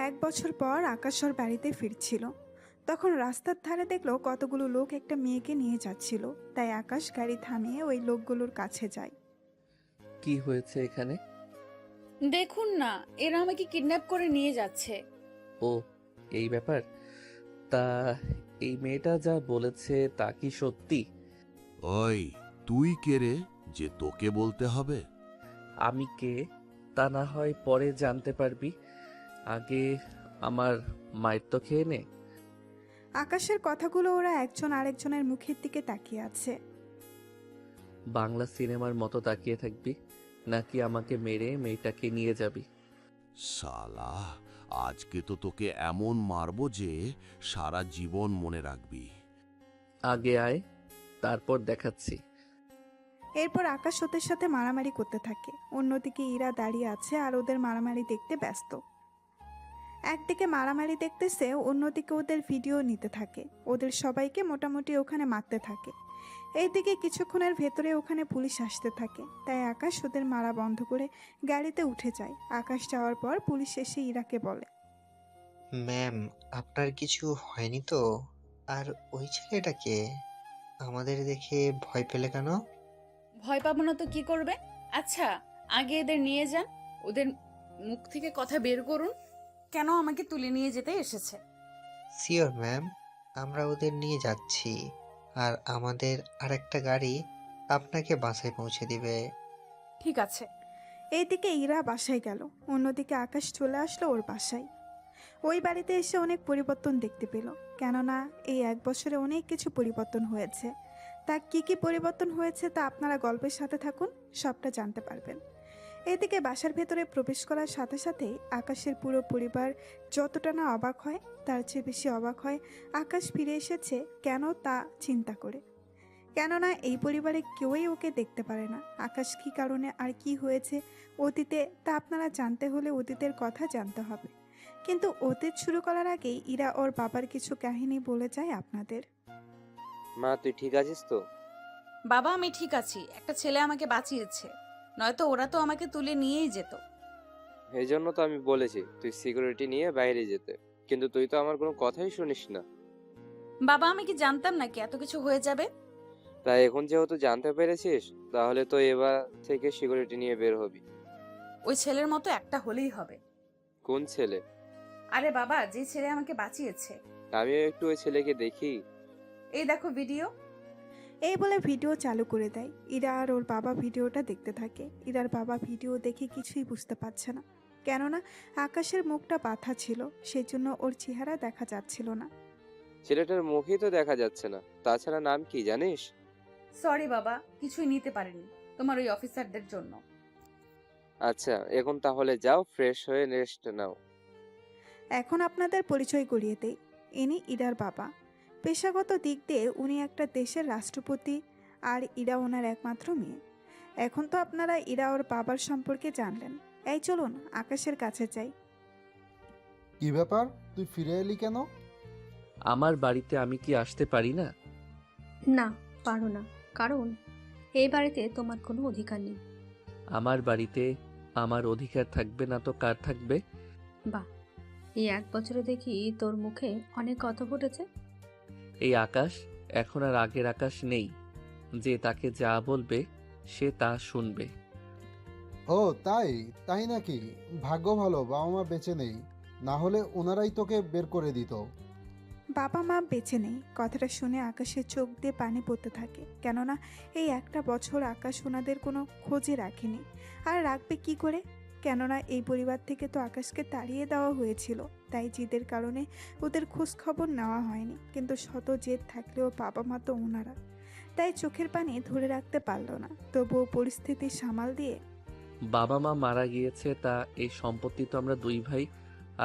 1 বছর পর আকাশ ওর বাড়িতে ফিরছিল। তখন রাস্তার ধারে দেখলো কতগুলো লোক একটা মেয়েকে নিয়ে যাচ্ছিল। তাই আকাশ গাড়ি থামিয়ে ওই লোকগুলোর কাছে যায়। কি হয়েছে এখানে? দেখুন না, এরা আমাকে কিডন্যাপ করে নিয়ে যাচ্ছে। ও, এই ব্যাপার। তা এই মেয়েটা যা বলেছে তা কি সত্যি? ওই, তুই কে রে যে তোকে বলতে হবে? আমি কে তা না হয় পরে জানতে পারবি, আগে আমার মায়ের তো খেয়ে নে। আকাশের কথাগুলো ওরা একজন আরেকজনের মুখের দিকে তাকিয়ে আছে। বাংলা সিনেমার মতো তাকিয়ে থাকবি নাকি আমাকে মেরে মেয়েটাকে নিয়ে যাবি? শালা, আজকে তো তোকে এমন মারবো যে সারা জীবন মনে রাখবি। আগে আয়, তারপর দেখাচ্ছি। এরপর আকাশ ওদের সাথে মারামারি করতে থাকে। অন্যদিকে ইরা দাঁড়িয়ে আছে আর ওদের মারামারি দেখতে ব্যস্ত। একদিকে মারামারি দেখতেছে, অন্যদিকে ওদের ভিডিও নিতে থাকে। ওদের সবাইকে মোটামুটি ওখানে মারতে থাকে। এইদিকে কিছুক্ষণের ভেতরে ওখানে পুলিশ আসতে থাকে। তাই আকাশ ওদের মারা বন্ধ করে গাড়িতে উঠে যায়। আকাশ যাওয়ার পর পুলিশ এসে ইরাকে বলে, ম্যাম, আপনার কিছু হয়নি তো? আর ওই ছেলেটাকে আমাদের দেখে ভয় পেলে কেন? ভয় পাবো না তো কি করবে? আচ্ছা, আগে এদের নিয়ে যান, ওদের মুখ থেকে কথা বের করুন। কেন আমাকে তুলে নিয়ে যেতে এসেছে? শিওর ম্যাম, আমরা ওদের নিয়ে যাচ্ছি। আর আমাদের আরেকটা গাড়ি আপনাকে বাসায় পৌঁছে দিবে। ঠিক আছে। এইদিকে ইরা বাসায় গেল, অন্যদিকে আকাশ চলে আসলো ওর বাসায়। ওই বাড়িতে এসে অনেক পরিবর্তন দেখতে পেল। কেননা এই 1 বছরে অনেক কিছু পরিবর্তন হয়েছে। তা কি কি পরিবর্তন হয়েছে তা আপনারা গল্পের সাথে থাকুন, সবটা জানতে পারবেন। এদিকে বাসার ভেতরে প্রবেশ করার সাথে সাথেই আকাশের পুরো পরিবার যতটা না অবাক হয়, তার চেয়ে বেশি অবাক হয় আকাশ ফিরে এসেছে কেন তা চিন্তা করে। কেননা এই পরিবারে কেউই ওকে দেখতে পারে না। আকাশ কী কারণে আর কি হয়েছে অতীতে তা আপনারা জানতে হলে অতীতের কথা জানতে হবে। কিন্তু অতীত শুরু করার আগেই ইরা ওর বাবার কিছু কাহিনী বলে যায় আপনাদের। মা, তুই ঠিক আছিস তো? বাবা, আমি ঠিক আছি। একটা ছেলে আমাকে বাঁচিয়েছে, নয়তো ওরা তো আমাকে তুলে নিয়েই যেত। এই জন্য তো আমি বলেছি তুই সিকিউরিটি নিয়ে বাইরে যেতে, কিন্তু তুই তো আমার কোনো কথাই শুনিস না। বাবা, আমি কি জানতাম নাকি এত কিছু হয়ে যাবে? তাই এখন যেহেতু জানতে পেরেছিস, তাহলে তো এবার থেকে সিকিউরিটি নিয়ে বের হবি। ওই ছেলের মতো একটা হলেই হবে। কোন ছেলে? আরে বাবা, যে ছেলে আমাকে বাঁচিয়েছে। আমিও একটু ওই ছেলেকে দেখি। এই দেখো ভিডিও। এই বলে ভিডিও চালু করে দেয়। ইরা আর ওর বাবা ভিডিওটা দেখতে থাকে। ইরার বাবা ভিডিও দেখে কিছুই বুঝতে পারছে না, কেননা আকাশের মুখটা বাঁধা ছিল, সেজন্য ওর চেহারা দেখা যাচ্ছিল না। ছেলেটার মুখই তো দেখা যাচ্ছে না, তাছাড়া নাম কি জানিস? সরি বাবা, কিছুই নিতে পারিনি তোমার ওই অফিসারদের জন্য। আচ্ছা, এখন তাহলে যাও, ফ্রেশ হয়ে রেস্ট নাও। এখন আপনাদের পরিচয় করিয়ে দেই। ইনি ইরার বাবা। পেশাগত দিক দিয়ে উনি একটা দেশের রাষ্ট্রপতি, আর ইরা ওনার একমাত্র মেয়ে। এখন তো আপনারা ইরা ওর বাবার সম্পর্কে জানলেন। এই চলুন আকাশের কাছে যাই। কি ব্যাপার, তুই ফিরে এলি কেন? আমার বাড়িতে আমি কি আসতে পারি না? না, পারো না, কারণ এই বাড়িতে তোমার কোনো অধিকার নেই। আমার বাড়িতে আমার অধিকার থাকবে না তো কার থাকবে? বাহ, এই 1 বছরে দেখি তোর মুখে অনেক কথা ফুটেছে। এই আকাশ এখন আর আগের আকাশ নেই যে তাকে যা বলবে সে তা শুনবে। ও তাই? তাই নাকি? ভাগ্য ভালো বাবা মা বেঁচে নেই, না হলে ওনারাই তোকে বের করে দিত। বাবা মা বেঁচে নেই কথাটা শুনে আকাশের চোখ দিয়ে পানি পড়তে থাকে। কেননা এই 1 বছর আকাশ ওনাদের কোনো খোঁজই রাখেনি, আর রাখবে কি করে? কেননা এই পরিবার থেকে তো আকাশকে তাড়িয়ে দেওয়া হয়েছিল। তাই জিদের কারণে ওদের খোঁজ খবর নেওয়া হয়নি। কিন্তু শত জেদ থাকলেও বাবা মা তো ওনারা, তাই চোখের পানি ধরে রাখতে পারলো না। তবুও পরিস্থিতি সামাল দিয়ে বাবা মা মারা গিয়েছে, তা এই সম্পত্তি তো আমরা দুই ভাই,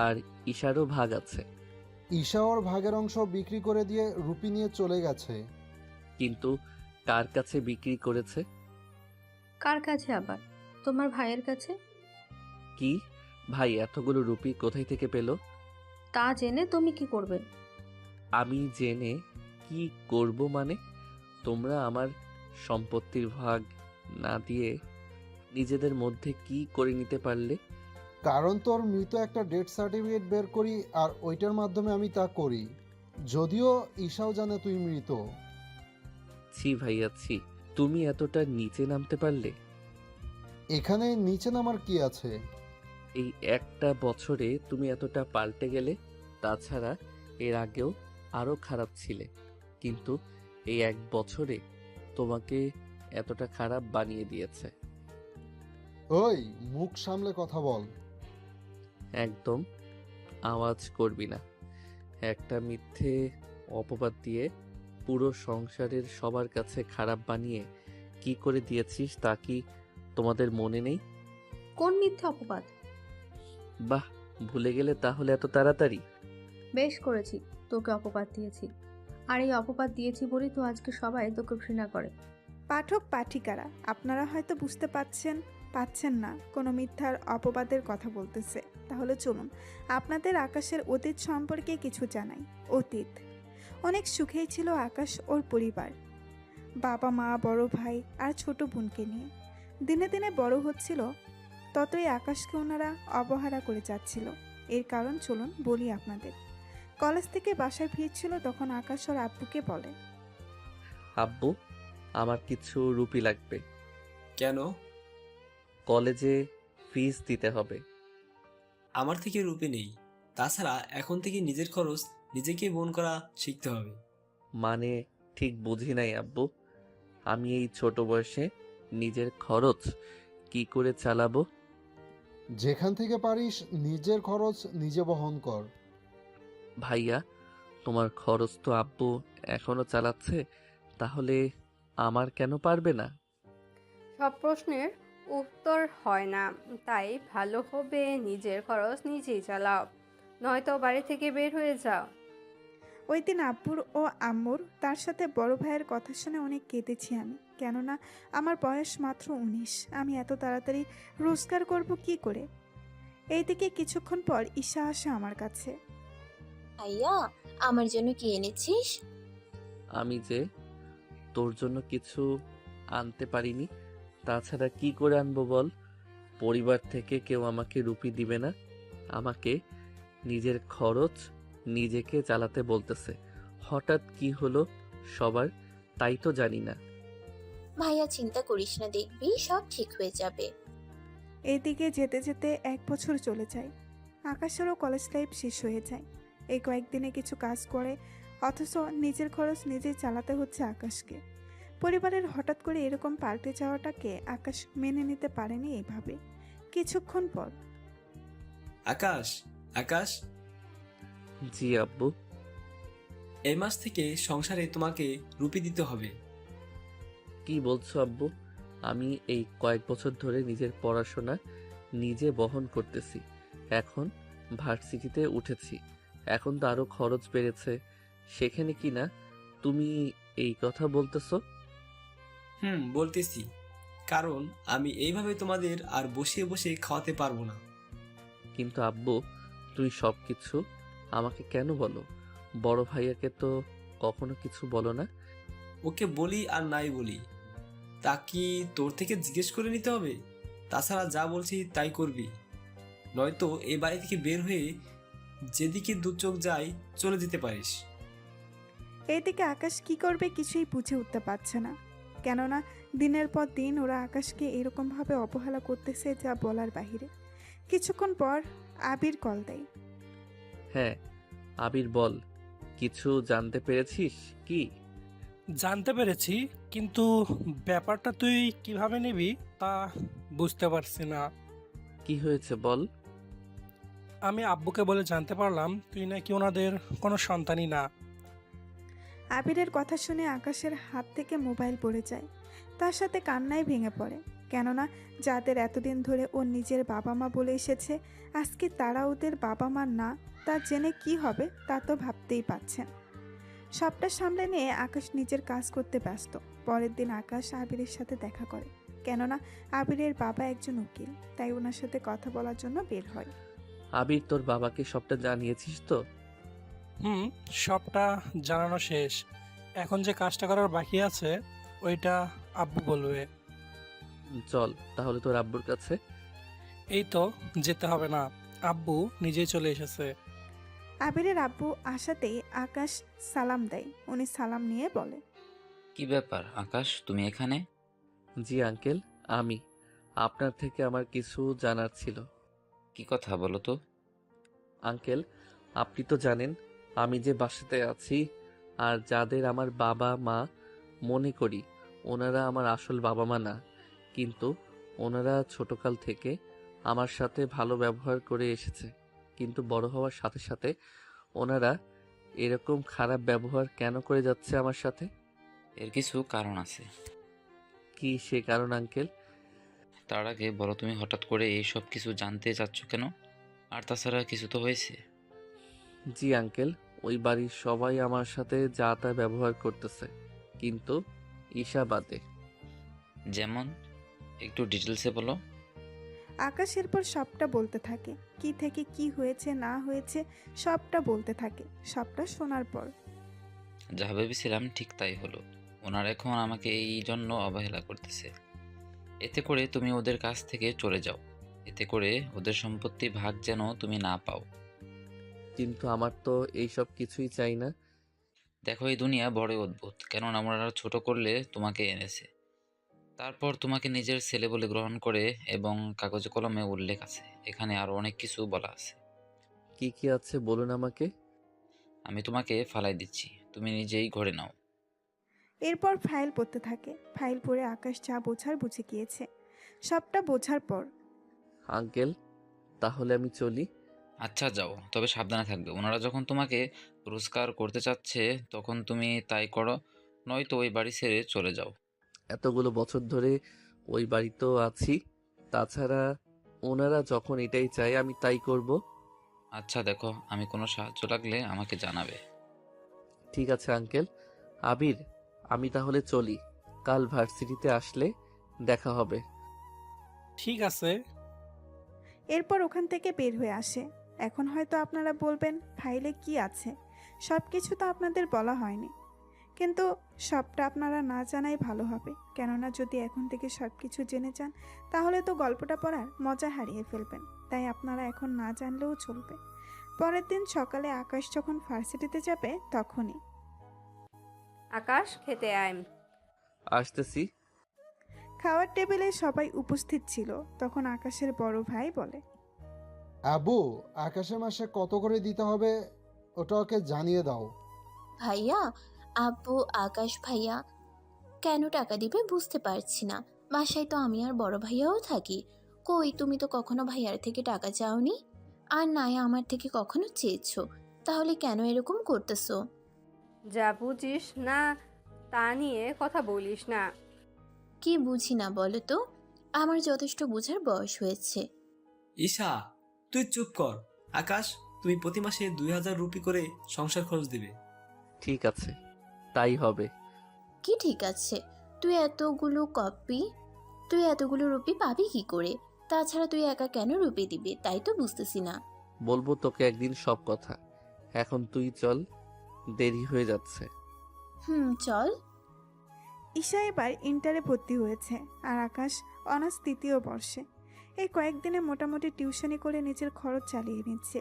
আর ঈশারও ভাগ আছে। ঈশা ওর ভাগের অংশ বিক্রি করে দিয়ে রুপি নিয়ে চলে গেছে। কিন্তু কার কাছে বিক্রি করেছে? কার কাছে আবার? তোমার ভাইয়ের কাছে। কি? ভাই এতগুলো রুপি কোথায় থেকে পেল? তা জেনে তুমি কি করবে? আমি জেনে কি করব মানে? তোমরা আমার সম্পত্তির ভাগ না দিয়ে নিজেদের মধ্যে কি করে নিতে পারলে? কারণ তোর মৃত একটা ডেথ সার্টিফিকেট বের করি আর ওইটার মাধ্যমে আমি তা করি। যদিও ঈশাও জানে তুই মৃত। ছি ভাইয়া ছি, তুমি এতটা নিচে নামতে পারলে? এখানে নিচে নামার কি আছে? এই একটা বছরে তুমি এতটা পাল্টে গেলে। তাছাড়া এর আগেও আরো খারাপ ছিলে, কিন্তু এই এক বছরে তোমাকে এতটা খারাপ বানিয়ে দিয়েছে। ওই, মুখ সামলে কথা বল। একদম আওয়াজ করবি না। একটা মিথ্যে অপবাদ দিয়ে পুরো সংসারের সবার কাছে খারাপ বানিয়ে কি করে দিয়েছিস তা কি তোমাদের মনে নেই? কোন মিথ্যে অপবাদ? বাহ, ভুলে গেলে তাহলে এত তাড়াতাড়ি? বেশ করেছি, তোকে অপবাদ দিয়েছি। আর এই অপবাদ দিয়েছি বলেই তো আজকে সবাই তোকে ঘৃণা করে। পাঠক পাঠিকারা, আপনারা হয়তো বুঝতে পাচ্ছেন না কোনো মিথ্যার অপবাদের কথা বলতেছে। তাহলে চলুন আপনাদের আকাশের অতীত সম্পর্কে কিছু জানাই। অতীত অনেক সুখেই ছিল আকাশ ওর পরিবার, বাবা মা, বড় ভাই আর ছোট বোনকে নিয়ে। দিনে দিনে বড় হচ্ছিল, ততই আকাশকে ওনারা অবহেলা করে যাচ্ছিল। এর কারণ চলুন বলি আপনাদের। কলেজ থেকে বাসায় ফিরছিল, তখন আকাশ ওর আব্বুকে বলে, আব্বু, আমার কিছু রুপি লাগবে। কেন? কলেজে ফিস দিতে হবে। আমার থেকে রূপে নেই। তাছাড়া এখন থেকে নিজের খরচ নিজেকে বহন করা শিখতে হবে। মানে ঠিক বুঝি নাই আব্বু। আমি এই ছোট বয়সে নিজের খরচ কি করে চালাবো? যেখান থেকে পারিস নিজের খরচ নিজে বহন কর। ভাইয়া, তোমার খরচ তো আব্বু এখনো চালাচ্ছে, তাহলে আমার কেন পারবে না? সব প্রশ্নের উত্তর হয় না, তাই ভালো হবে নিজের খরচ নিজেই চালাও, নয়তো বাড়ি থেকে বের হয়ে যাও। ওই দিন আব্বুর ও আম্মুর তার সাথে বড় ভাইয়ের কথা শুনে অনেক কেঁদেছি আমি। কেননা আমার বয়স মাত্র 19, আমি এত তাড়াতাড়ি রোজগার করব কি করে? এইদিকে কিছুক্ষণ পর ঈশা আসে আমার কাছে। ভাইয়া, আমার জন্য কি এনেছিস? আমি যে তোর জন্য কিছু আনতে পারিনি, তাছাড়া কি করে আনবো বল? পরিবার থেকে কেউ আমাকে রুপি দিবে না। আমাকে নিজের খরচ নিজেকে চালাতে বলতেছে। হঠাৎ কি হলো সবার, তাই তো জানি না। ভাইয়া চিন্তা করিস না, দেখবি সব ঠিক হয়ে যাবে। এইদিকে যেতে যেতে 1 বছর চলে যায়। আকাশেরও কলেজ লাইফ শেষ হয়ে যায়। এই কয়েকদিনে কিছু কাজ করে, অথচ নিজের খরচ নিজেই চালাতে হচ্ছে আকাশকে। পরিবারের হঠাৎ করে এরকম পাল্টে যাওয়াটাকে আকাশ মেনে নিতে পারেনি এইভাবে। কিছুক্ষণ পর, আকাশ, আকাশ, জি আব্বু। এই মাস থেকে সংসারে তোমাকে রুপি দিতে হবে। কি বলছো আব্বু? আমি এই কয়েক বছর ধরে নিজের পড়াশোনা নিজে বহন করতেছি। এখন ভার্সিটিতে উঠেছি, এখন তো আরো খরচ বেড়েছে। সেখানে কি না তুমি এই কথা বলতেছো? বলতেছি, কারণ আমি এইভাবে তোমাদের আর বসে বসে খাওয়াতে পারবো না। কিন্তু আব্বু, তুমি সবকিছু আমাকে কেন বলো? বড় ভাইয়াকে তো কখনো কিছু বলো না। ওকে বলি আর নাই বলি, তা কি তোর থেকে জিজ্ঞেস করে নিতে হবে? তাছাড়া যা বলছি তাই করবি, নয়তো এই বাড়ি থেকে বের হয়ে যেদিকে দু চোখ যায় চলে যেতে পারিস। এইদিকে আকাশ কি করবে কিছুই বুঝে উঠতে পারছে না। কেননা দিনের পর দিন ওরা আকাশকে এরকমভাবে অবহেলা করতেছে যা বলার বাহিরে। কিছুক্ষণ পর আবির কল দেয়। হ্যাঁ আবির, বল, কিছু জানতে পেরেছিস কি? জানতে পেরেছি, কিন্তু ব্যাপারটা তুই কিভাবে নিবি তা বুঝতে পারছি না। কি হয়েছে বল। আমি আব্বুকে বলে জানতে পারলাম তুই নাকি ওনাদের কোনো সন্তানই না। আবিরের কথা শুনে আকাশের হাত থেকে মোবাইল পড়ে যায়। তার সাথে কান্নায় ভেঙে পড়ে। কেননা যাদের এতদিন ধরে ওর নিজের বাবা মা বলে এসেছে, আজকে তারা ওদের বাবা মা না, তা জেনে কি হবে তা তো ভাবতেই পাচ্ছেন। সবটা সামলে নিয়ে আকাশ নিজের কাজ করতে ব্যস্ত। পরের দিন আকাশ আবিরের সাথে দেখা করে। কেননা আবিরের বাবা একজন উকিল, তাই ওনার সাথে কথা বলার জন্য বের হয়। আবির, তোর বাবাকে সবটা জানিয়েছিস তো? সবটা জানানো শেষ। এখন যে কাজটা করার বাকি আছে ওইটা আব্বু বলবে। চল তাহলে তোর আব্বুর কাছে। এই তো, যেতে হবে না, আব্বু নিজেই চলে এসেছে। আবিরের আব্বু আসাতেই আকাশ সালাম দেয়। উনি সালাম নিয়ে বলে, কি ব্যাপার আকাশ, তুমি এখানে? জি আঙ্কেল, আমি আপনার থেকে আমার কিছু জানার ছিল। কি কথা বলো তো? আঙ্কেল, আপনি তো জানেন আমি যে বাসাতে আছি আর যাদের আমার বাবা মা মনে করি ওনারা আমার আসল বাবা মা না, কিন্তু ওনারা ছোটকাল থেকে আমার সাথে ভালো ব্যবহার করে এসেছে, কিন্তু বড় হওয়ার সাথে সাথে ওনারা এরকম খারাপ ব্যবহার কেন করে যাচ্ছে আমার সাথে? এর কিছু কারণ আছে। কি সে কারণ আঙ্কেল? তার আগে বলো, তুমি হঠাৎ করে এই সব কিছু জানতে চাচ্ছ কেন? আর তাছাড়া কিছু তো হয়েছে? জি আঙ্কেল, ওই বাড়ির সবাই আমার সাথে যা তা ব্যবহার করতেছে, কিন্তু ঈশা বাদে। যেমন? একটু ডিটেলসে বলো। আকাশ এরপর সবটা বলতে থাকে, কি থেকে কি হয়েছে না হয়েছে সবটা বলতে থাকে। সবটা শোনার পর যা ভেবেছিলাম ঠিক তাই হলো। ওনারা এখন আমাকে এই জন্য অবহেলা করতেছে। এতে করে তুমি ওদের কাছ থেকে চলে যাও, এতে করে ওদের সম্পত্তি ভাগ যেন তুমি না পাও। কিন্তু আমার তো এইসব কিছুই চাই না। দেখো, এই দুনিয়া বড় অদ্ভুত। কেননা ওনারা ছোট করলে তোমাকে এনেছে, তারপর তোমাকে নিজের ছেলে বলে গ্রহণ করে, এবং কাগজে কলমে উল্লেখ আছে। এখানে আরো অনেক কিছু বলা আছে। কি কি আছে বলুন আমাকে। আমি তোমাকে ফালাই দিচ্ছি, তুমি নিজেই ঘরে নাও। এরপর ফাইল পড়তে থাকে। ফাইল পড়ে আকাশ যা বোঝার বুঝে গিয়েছে। সবটা বোঝার পর আঙ্কেল, তাহলে আমি চলি। আচ্ছা যাও, তবে সাবধানে থাকবে। ওনারা যখন তোমাকে পুরস্কার করতে চাচ্ছে তখন তুমি তাই করো, নয়তো ওই বাড়ি ছেড়ে চলে যাও। এতগুলো বছর ধরে ওই বাড়িতেও আছি, তাছাড়া ওনারা যখন এটাই চায় আমি তাই করব। আচ্ছা দেখো, আমি কোনো সাহায্য লাগলে আমাকে জানাবে। ঠিক আছে আঙ্কেল। আবির, আমি তাহলে চলি, কাল ভার্সিটিতে আসলে দেখা হবে। ঠিক আছে। এরপর ওখান থেকে বের হয়ে আসে। এখন হয়তো আপনারা বলবেন ফাইলে কি আছে, সব কিছু তো আপনাদের বলা হয়নি। কিন্তু সবটা আপনারা না জানাই ভালো হবে, কেননা যদি এখন থেকে সব কিছু জেনে যান তাহলে তো গল্পটা পড়ার মজা হারিয়ে ফেলবেন। তাই আপনারা এখন না জানলেও চলবে। পরের দিন সকালে আকাশ যখন ভার্সিটিতে যাবে তখনই আকাশ, খেতে আয়। আসতেছি। খাওয়ার টেবিলে সবাই উপস্থিত ছিল। তখন আকাশের বড় ভাই বলে, আবু, আকাশে মাসে কত করে দিতে হবে ওটা ওকে জানিয়ে দাও। ভাইয়া, আব্বু আকাশ ভাইয়া কেন টাকা দিবে বুঝতে পারছি না। বাসায় তো আমি আর বড় ভাইয়াও থাকি। কই, তুমি তো কখনো ভাইয়ার থেকে টাকা চাওনি, আর নাই আমার থেকে কখনো চেয়েছো। তাহলে কেন এরকম করতেছো? যা বুঝিস না তা নিয়ে কথা বলিস না। কি বুঝি না বলো তো? আমার যথেষ্ট বোঝার বয়স হয়েছে। ঈশা, তুই চুপ কর। আকাশ, তুমি প্রতি মাসে 2000 রুপি করে সংসার খরচ দিবে। ঠিক আছে, তাই হবে। কি ঠিক আছে? তুই এতগুলো রুপি পাবি কি করে? তাছাড়া তুই একা কেন রুপি দিবি তাই তো বুঝতেছি না। বলবো তোকে একদিন সব কথা, এখন তুই চল, দেরি হয়ে যাচ্ছে। চল। ঈশা এবার ইন্টারে ভর্তি হয়েছে আর আকাশ অনার্স 3য় বর্ষে। এই কয়েকদিনে মোটামুটি টিউশনি করে নিজের খরচ চালিয়ে নিচ্ছে।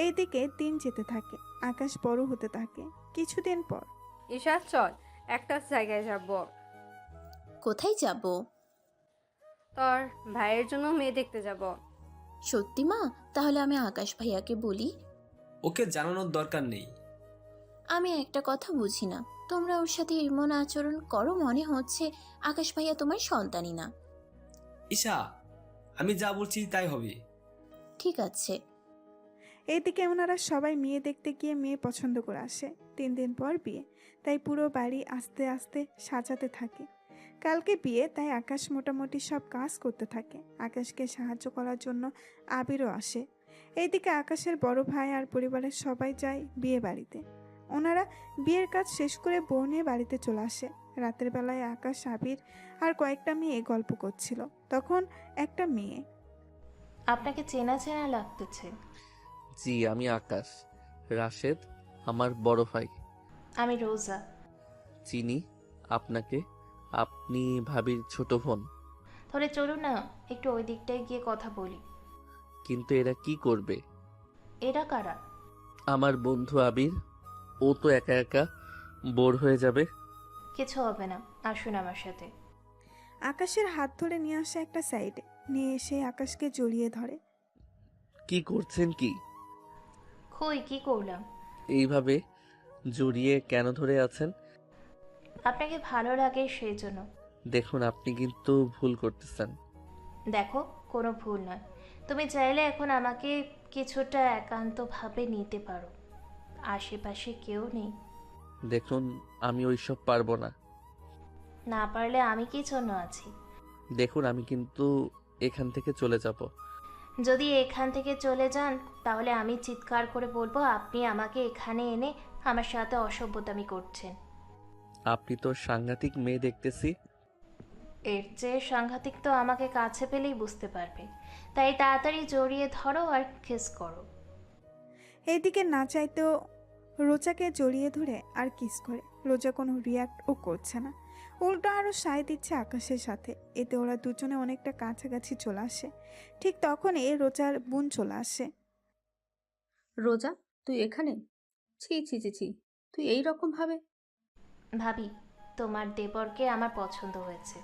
এইদিকে দিন যেতে থাকে, আকাশ বড় হতে থাকে। কিছুদিন পর ঈশা, চল একটা জায়গায় যাব। কোথায় যাব? তোর ভাইয়ের জন্য মেয়ে দেখতে যাব। সত্যি মা? তাহলে আমি আকাশ ভাইয়াকে বলি। ওকে জানানোর দরকার নেই। আমি একটা কথা বুঝি না, তোমরা ওর সাথে এমন আচরণ করো, মনে হচ্ছে আকাশ ভাইয়া তোমার সন্তানই না। ঈশা, আমি যা বলছি তাই হবে। ঠিক আছে। এইদিকে ওনারা সবাই মেয়ে দেখতে গিয়ে মেয়ে পছন্দ করে আসে। 3 দিন পর বিয়ে, তাই পুরো বাড়ি আস্তে আস্তে সাজাতে থাকে। কালকে বিয়ে, তাই আকাশ মোটামুটি সব কাজ করতে থাকে। আকাশকে সাহায্য করার জন্য আবিরও আসে। এইদিকে আকাশের বড় ভাই আর পরিবারের সবাই যায় বিয়ে বাড়িতে। ওনারা বিয়ের কাজ শেষ করে বউ নিয়ে বাড়িতে চলে আসে। রাতের বেলায় আকাশ, আবির আর কয়েকটা মেয়ে গল্প করছিল। তখন একটা মেয়ে, আপনাকে চেনা চেনা লাগতেছে। জি, আমি আকাশ। রাশেদ আমার বড় ভাই। আমি রোজা। চিনি আপনাকে, আপনি ভাবির ছোট বোন। তাহলে চলুন না একটু ওই দিকটায় গিয়ে কথা বলি। কিন্তু এরা কি করবে? এরা কারা? আমার বন্ধু আবির। ও তো একা একা বোর হয়ে যাবে। কিছু হবে না, আসুন আমার সাথে। আকাশের হাত ধরে নিয়ে আসে একটা সাইডে, নিয়ে এসে আকাশকে জড়িয়ে ধরে। কি করছেন কি? কই কি করলাম? এইভাবে জড়িয়ে কেন ধরে আছেন? আপনাকে ভালো লাগে সেই জন্য। দেখুন, আপনি কিন্তু ভুল করতেছেন। দেখো, কোনো ভুল নয়। তুমি চাইলে এখন আমাকে কিছুটা একান্তভাবে নিতে পারো। আশেপাশে কেউ নেই। দেখুন, আমি ওইসব পারবো না। না পারলে আমি কি জন্য আছি? দেখুন, আমি কিন্তু এখান থেকে চলে যাব। যদি এখান থেকে চলে যান তাহলে আমি চিৎকার করে বলবো আপনি আমাকে এখানে এনে আমার সাথে অসভ্যতামি করছেন। আপনি তো সাংঘাতিক মেয়ে দেখতেছি। এর চেয়ে সাংঘাতিক তো আমাকে কাছে পেলেই বুঝতে পারবে। তাই তাড়াতাড়ি জড়িয়ে ধরো আর কিস করো। এইদিকে না চাইতেও রোজাকে জড়িয়ে ধরে আর কিস করে। রোজা কোনো রিয়াক্টও করছে না, উল্টো আরও সায় দিচ্ছে আকাশের সাথে। এতে ওরা দুজনে অনেকটা কাছাকাছি চলে আসে। ঠিক তখনই রোজার বোন চলে আসে। রোজা, তুই এখানে? ছি ছি ছি ছি, তুই এই রকম ভাবে? ভাবি, তোমার দেবরকে আমার পছন্দ হয়েছে।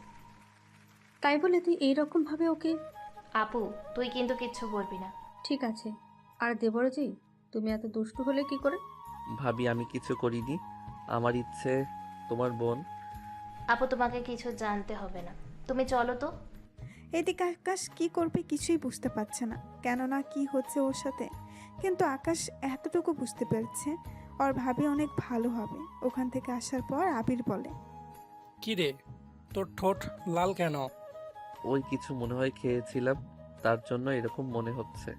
তাই বলে তুই এই রকম ভাবে ওকে? আপু, তুই কিন্তু কিচ্ছু বলবি না। ঠিক আছে। আর দেবরজি, তুমি এত দুষ্টু হলে কি করে? ভাবি, আমি কিছু করিনি। আমার ইচ্ছে তোমার বোন। আপু, তোমাকে কিছু জানতে হবে না, তুমি চলো তো। এদিকে আকাশ কি করবে কিছুই বুঝতে পারছে না, কেননা কি হচ্ছে ওর সাথে। কিন্তু আকাশ এতটুকু বুঝতে পেরেছে ওর ভাবি অনেক ভালো হবে। ওখান থেকে আসার পর আবির বলে, কি রে, তোর ঠোঁট লাল কেন? ওই কিছু মনে হয় খেয়েছিলাম, তার জন্য এরকম মনে হচ্ছে।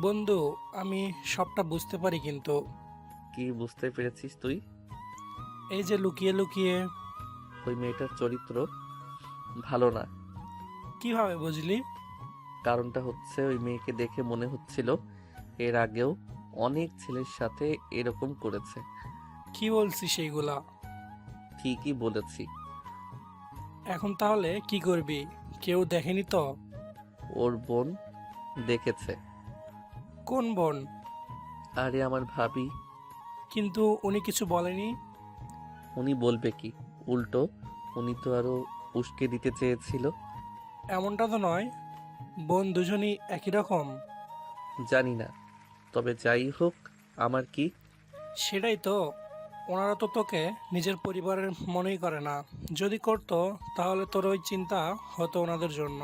বন্ধু, আমি সবটা বুঝতে পারি, কিন্তু কি বুঝতে পেরেছিস তুই? এই যে লুকিয়ে লুকিয়ে। ওই মেয়েটার চরিত্র ভালো না। কিভাবে বুঝলি? কারণটা হচ্ছে ওই মেয়েকে দেখে মনে হচ্ছিল এর আগেও অনেক ছেলের সাথে এরকম করেছে। কি বলছিস সেইগুলা? ঠিকই বলেছি। এখন তাহলে কি করবি? কেউ দেখেনি তো? ওর বোন দেখেছে। কোন বোন? আরে আমার ভাবি। কিন্তু উনি কিছু বলেনি। উনি বলবে কি? উল্টো উনি তো আরো উস্কে দিতে চেয়েছিল। এমনটা তো নয়, বোন দুজনই একই রকম। জানি না, তবে যাই হোক, আমার কি? সেটাই তো, ওনারা তো তোকে নিজের পরিবারের মনেই করে না। যদি করতো তাহলে তোর ওই চিন্তা হতো ওনাদের জন্য।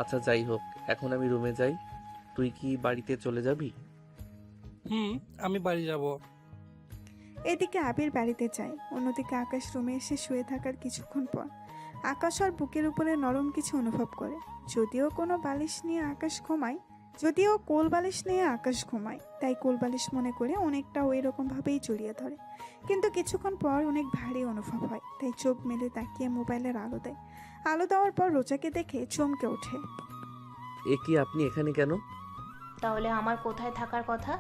আচ্ছা যাই হোক, এখন আমি রুমে যাই। তুই কি বাড়িতে চলে যাবি? আমি বাড়ি যাব। এদিকে আবির বাড়িতে যায়, অন্যদিকে আকাশ রুমে এসে শুয়ে থাকার কিছুক্ষণ পর আকাশ আর বুকের উপরে নরম কিছু অনুভব করে। যদিও কোনো বালিশ নিয়ে আকাশ ঘুমায়, যদিও কোল বালিশ নিয়ে আকাশ ঘুমায়, তাই কোল বালিশ মনে করে অনেকটা ওই রকমভাবেই জড়িয়ে ধরে। কিন্তু কিছুক্ষণ পর অনেক ভারী অনুভব হয়, তাই চোখ মেলে তাকিয়ে মোবাইলের আলো দেয়। আলো দেওয়ার পর রোজাকে দেখে চমকে ওঠে। এ কি, আপনি এখানে কেন? তাহলে আমার কোথায় থাকার কথা?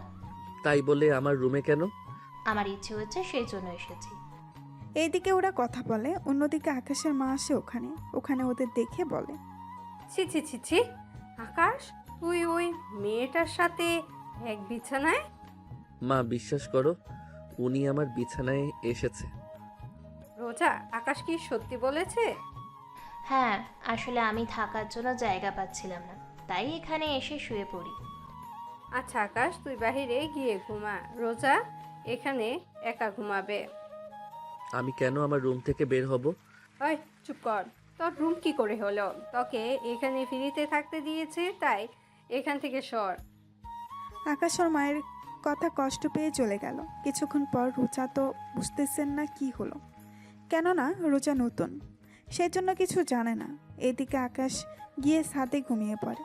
তাই বলে আমার রুমে কেন? আমার ইচ্ছে হচ্ছে সেই জন্য এসেছি। এইদিকে ওরা কথা বলে, অন্যদিকে আকাশের মা আসে ওখানে। ওখানে ওদের দেখে বলে, ছি ছি ছি ছি, আকাশ, তুই ওই মেয়েটার সাথে এক বিছানায়? মা, বিশ্বাস করো, উনি আমার বিছানায় এসেছে। রোজা, আকাশ কি সত্যি বলেছে? হ্যাঁ, আসলে আমি থাকার জন্য জায়গা পাচ্ছিলাম না, তাই এখানে এসে শুয়ে পড়ি। আচ্ছা আকাশ, তুই বাহিরে গিয়ে ঘুমা, রোজা এখানে একা ঘুমাবে। আমি কেন আমার রুম থেকে বের হব? ওই চুপ কর, তোর রুম কি করে হলো? তোকে এখানে ফ্রিতে থাকতে দিয়েছে, তাই এখান থেকে সর। আকাশ ওর মায়ের কথা কষ্ট পেয়ে চলে গেল। কিছুক্ষণ পর রোজা তো বুঝতেছেন না কি হলো, কেননা রোজা নতুন, সেই জন্য কিছু জানে না। এদিকে আকাশ গিয়ে ছাদে ঘুমিয়ে পড়ে।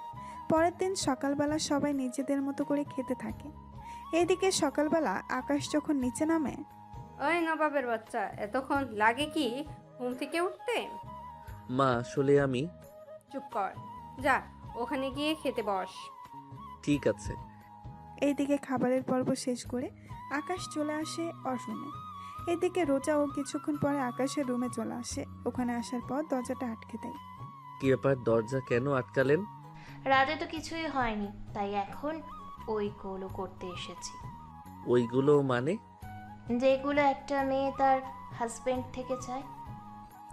পরের দিন সকালবেলা সবাই নিজেদের মতো করে খেতে থাকে। এদিকে সকালবেলা আকাশ যখন নিচে নামে, ওই নবাবের বাচ্চা, এতক্ষণ লাগে কি ঘুম থেকে উঠতে? মা, আসলে আমি। চুপ কর, যা ওখানে গিয়ে খেতে বস। ঠিক আছে। এইদিকে খাবারের পর্ব শেষ করে আকাশ চলে আসে ওর রুমে। এদিকে রোজা ও কিছুক্ষণ পরে আকাশের রুমে চলে আসে। ওখানে আসার পর দরজাটা আটকে দেয়। কি ব্যাপার, দরজা কেন আটকালেন? রাতে তো কিছুই হয়নি, তাই এখন ওইগুলো করতে এসেছি, ওইগুলো মানে? যেগুলো একটা মেয়ে তার হাজবেন্ড থেকে চায়।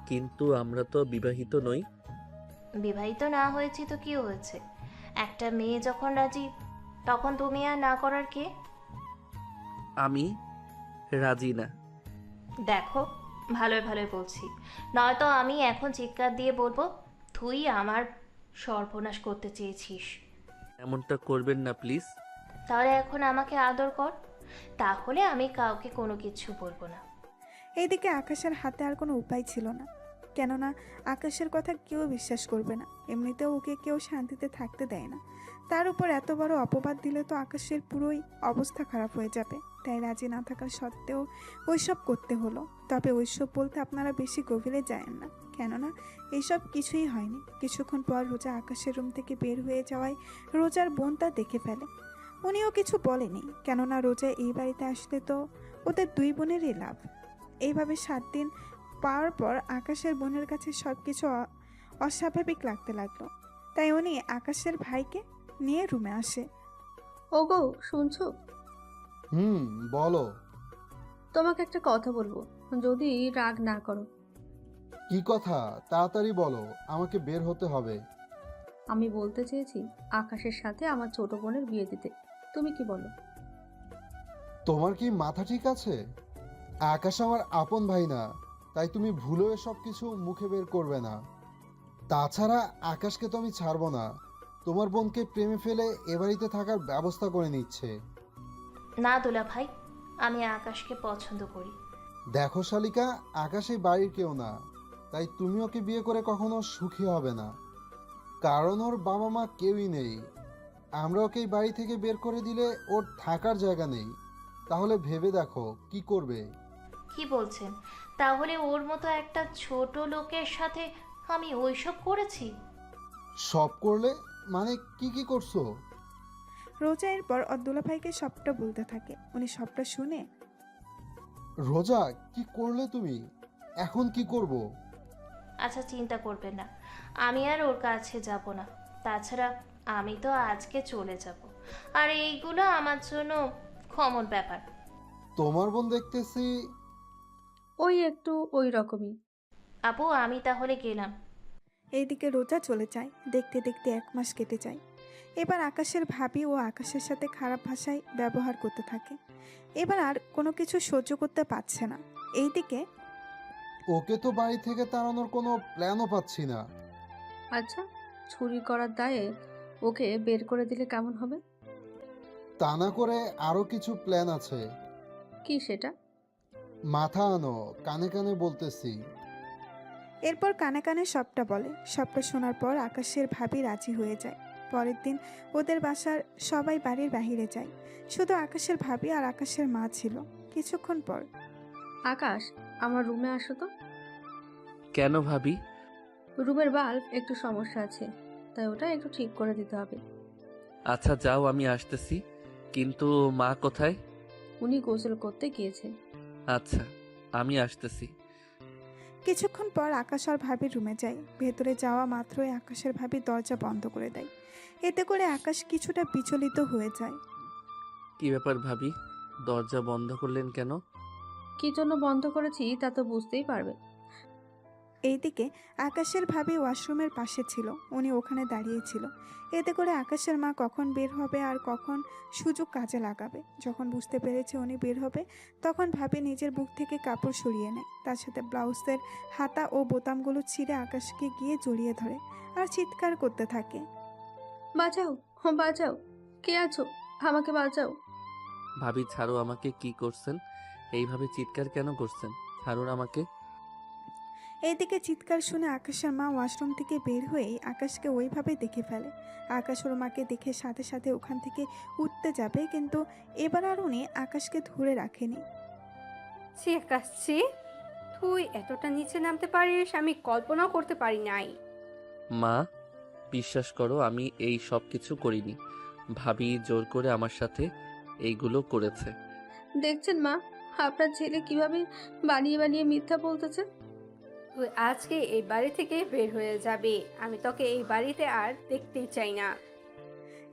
কিন্তু আমরা তো বিবাহিত নই। বিবাহিত না হয়েছি তো কি হয়েছে? একটা মেয়ে যখন রাজি, তখন তুমি আর না করার কে? আমি রাজি না। দেখো, ভালোই ভালোই বলছি, নয়তো আমি এখন চিৎকার দিয়ে বলবো তুই আমার সর্বনাশ করতে চেয়েছিস। এমনটা করবেন না প্লিজ। তাহলে এখন আমাকে আদর কর, তাহলে আমি কাউকে কোনো কিছু বলবো না। এইদিকে আকাশের হাতে আর কোনো উপায় ছিল না, কেননা আকাশের কথা কেউ বিশ্বাস করবে না। এমনিতেও ওকে কেউ শান্তিতে থাকতে দেয় না, তার উপর এত বড় অপবাদ দিলে তো আকাশের পুরোই অবস্থা খারাপ হয়ে যাবে। তাই রাজি না থাকা সত্ত্বেও ওইসব করতে হলো। তবে ওইসব বলতে আপনারা বেশি গভীরে যায়েন না, কেননা এইসব কিছুই হয়নি। কিছুক্ষণ পর রোজা আকাশের রুম থেকে বের হয়ে যাওয়ায় রোজার বোন তা দেখে ফেলে। উনিও কিছু বলেনি, কেননা রোজা এই বাড়িতে আসলে তো ওদের দুই বোনেরই লাভ। এইভাবে 7 দিন পাওয়ার পর আকাশের বোনের কাছে সব কিছু অস্বাভাবিক লাগতে লাগলো। তাই উনি আকাশের ভাইকে নিয়ে রুমে আসে। ওগো, শুনছো? বলো। তোমাকে একটা কথা বলবো, যদি রাগ না করো। কি কথা? তাড়াতাড়ি বলো, আমাকে বের হতে হবে। আমি বলতে চেয়েছি আকাশের সাথে আমার ছোট বোনের বিয়ে দিতে, তুমি কি বলো? তোমার কি মাথা ঠিক আছে? আকাশ আমার আপন ভাই না, তাই তুমি ভুলেও এসব কিছু মুখে বের করবে না। তাছাড়া আকাশকে তো আমি ছাড়বো না, তোমার বোনকে প্রেমে ফেলে এ বাড়িতে থাকার ব্যবস্থা করে নিচ্ছে। না দুলা ভাই, আমি আকাশকে পছন্দ করি। দেখো শালিকা, আকাশ এই বাড়ির কেউ না, তাই তুমি ওকে বিয়ে করে কখনো সুখী হবে না, কারণ ওর বাবা মা কেউই নেই। আমরা ওকে এই বাড়ি থেকে বের করে দিলে ওর থাকার জায়গা নেই। তাহলে ভেবে দেখো কি করবে। কি বলছেন? তাহলে ওর মতো একটা ছোট লোকের সাথে আমি ওইসব করেছি? সব করলে মানে কি কি করছো? রোজা এরপর অদ্দুলা ভাইকে সবটা বলতে থাকে। উনি সবটা শুনে, রোজা কি করলে তুমি? এখন কি করব? আচ্ছা, চিন্তা করবেন না, আমি আর ওর কাছে যাব না। তাছাড়া আমি তো আজকে চলে যাব, আর এইগুলো আমার জন্য কমন ব্যাপার। তোমার বোন দেখতেছি ওই একটু ওই রকমই। আপু, আমি তাহলে গেলাম। এইদিকে রোজা চলে যায়। দেখতে দেখতে 1 মাস কেটে যায়। এবার আকাশের ভাবি ও আকাশের সাথে খারাপ ভাষায় ব্যবহার করতে থাকে। এবার আর কোনো কিছু সহ্য করতে পারছে না। এইদিকে ওকে তো বাড়ি থেকে তাড়ানোর কোনো প্ল্যানও পাচ্ছি না। আচ্ছা, চুরি করার দায়ে ওকে বের করে দিলে কেমন হবে? তা না করে আরো কিছু প্ল্যান আছে। কি সেটা? মাথা আনো, কানে কানে বলতেছি। এরপর কানে কানে সবটা বলে। সবটা শোনার পর আকাশের ভাবি রাজি হয়ে যায়। পরের দিন ওদের বাসার সবাই বাড়ির বাহিরে যায়, শুধু আকাশের ভাবি আর আকাশের মা ছিল। কিছুক্ষণ পর আকাশ, আমার রুমে আসো তো। কেন ভাবি? রুমের বাল্ব একটু সমস্যা আছে, তাই ওটা একটু ঠিক করে দিতে হবে। আচ্ছা যাও, আমি আসতেছি। কিন্তু মা কোথায়? উনি গোসল করতে গিয়েছে। আচ্ছা, আমি আসতেছি। কিছুক্ষণ পর আকাশ আর ভাবির রুমে যায়। ভেতরে যাওয়া মাত্রই আকাশের ভাবি দরজা বন্ধ করে দেয়। এতে করে আকাশ কিছুটা বিচলিত হয়ে যায়। কি ব্যাপার ভাবি, দরজা বন্ধ করলেন কেন? কি জন্য বন্ধ করেছি তা তো বুঝতেই পারবে। এইদিকে আকাশের ভাবি ওয়াশরুমের পাশে ছিল, উনি ওখানে দাঁড়িয়েছিল। এতে করে আকাশের মা কখন বের হবে আর কখন সুযোগ কাজে লাগাবে। যখন বুঝতে পেরেছে উনি বের হবে, তখন ভাবি নিজের বুক থেকে কাপড় সরিয়ে নেয়। তার সাথে ব্লাউজের হাতা ও বোতামগুলো ছিঁড়ে আকাশকে গিয়ে জড়িয়ে ধরে আর চিৎকার করতে থাকে। বাঁচাও, বাঁচাও, কে আছো? আমাকে বাঁচাও। ভাবি ছাড়ো আমাকে। কি করছেন? এইভাবে চিৎকার কেন করছেন? ছাড়ুন আমাকে। এইদিকে চিৎকার শুনে আকাশের মা ওয়াশরুম থেকে বের হয়েই আকাশকে ওইভাবে দেখে ফেলে। আকাশ ওর মাকে দেখে সাথে সাথে ওখান থেকে উঠতে যাবে, কিন্তু এবার আর উনি আকাশকে ধরে রাখেনি। ছি আকাশ, ছি, তুই এতটা নিচে নামতে পারিস আমি কল্পনাও করতে পারি নাই। মা, বিশ্বাস করো আমি এই সব কিছু করিনি। ভাবি জোর করে আমার সাথে এইগুলো করেছে। দেখছেন মা, আপনার ছেলে কিভাবে বানিয়ে বানিয়ে মিথ্যা বলতেছে। তুই আজকে এই বাড়ি থেকে বের হয়ে যাবি। আমি তোকে এই বাড়িতে আর দেখতেই চাই না।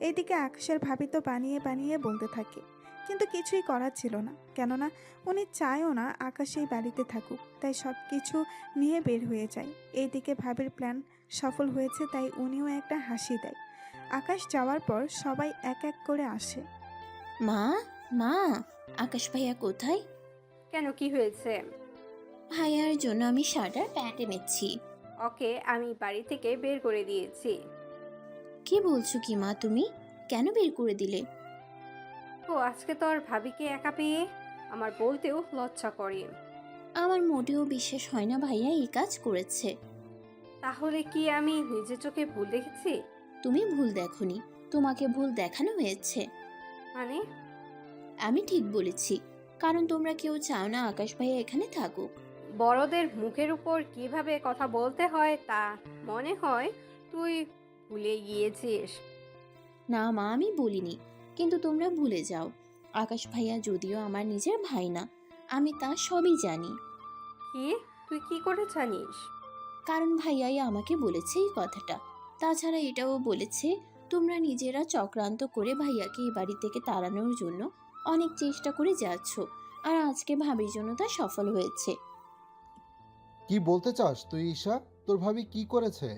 এইদিকে আকাশের ভাবি তো বানিয়ে বানিয়ে বলতে থাকে, কিন্তু কিছুই করার ছিল না, কেননা উনি চায়ও না আকাশ এই বাড়িতে থাকুক, তাই সব কিছু নিয়ে বের হয়ে যায়। এইদিকে ভাবির প্ল্যান সফল হয়েছে, তাই উনিও একটা হাসি দেয়। আকাশ যাওয়ার পর সবাই এক এক করে আসে। মা, মা, আকাশ ভাইয়া কোথায়? কেন, কি হয়েছে? ভাইয়ার জন্য আমি শার্ট আর প্যান্ট এনেছি। ওকে আমি বাড়ি থেকে বের করে দিয়েছি। কি বলছো কি মা তুমি? কেন বের করে দিলে? ও আজকে তোর ভাবিকে একা পেয়ে আমার বলতেও লজ্জা করে। আমার মোটেও বিশ্বাস হয় না ভাইয়া এই কাজ করেছে। তাহলে কি আমি নিজের চোখে ভুল দেখেছি? তুমি ভুল দেখোনি, তোমাকে ভুল দেখানো হয়েছে। মানে? আমি ঠিক বলেছি, কারণ তোমরা কেউ চাও না আকাশ ভাইয়া এখানে থাকুক। বড়দের মুখের উপর কিভাবে কথা বলতে হয় তা মনে হয় তুই ভুলে গিয়েছিস। না মা, আমি বলিনি, কিন্তু তোমরা ভুলে যাও। আকাশ ভাইয়া যদিও আমার নিজের ভাই না, আমি তা সবই জানি। কি? তুই কি করে জানিস? কারণ ভাইয়াই আমাকে বলেছে এই কথাটা। তাছাড়া এটাও বলেছে তোমরা নিজেরা চক্রান্ত করে ভাইয়াকে এই বাড়ি থেকে তাড়ানোর জন্য অনেক চেষ্টা করে যাচ্ছ, আর আজকে ভাবির জন্য তা সফল হয়েছে। কি বলতে চাস তুই ঈশা? তোর ভাবি কি করেছে?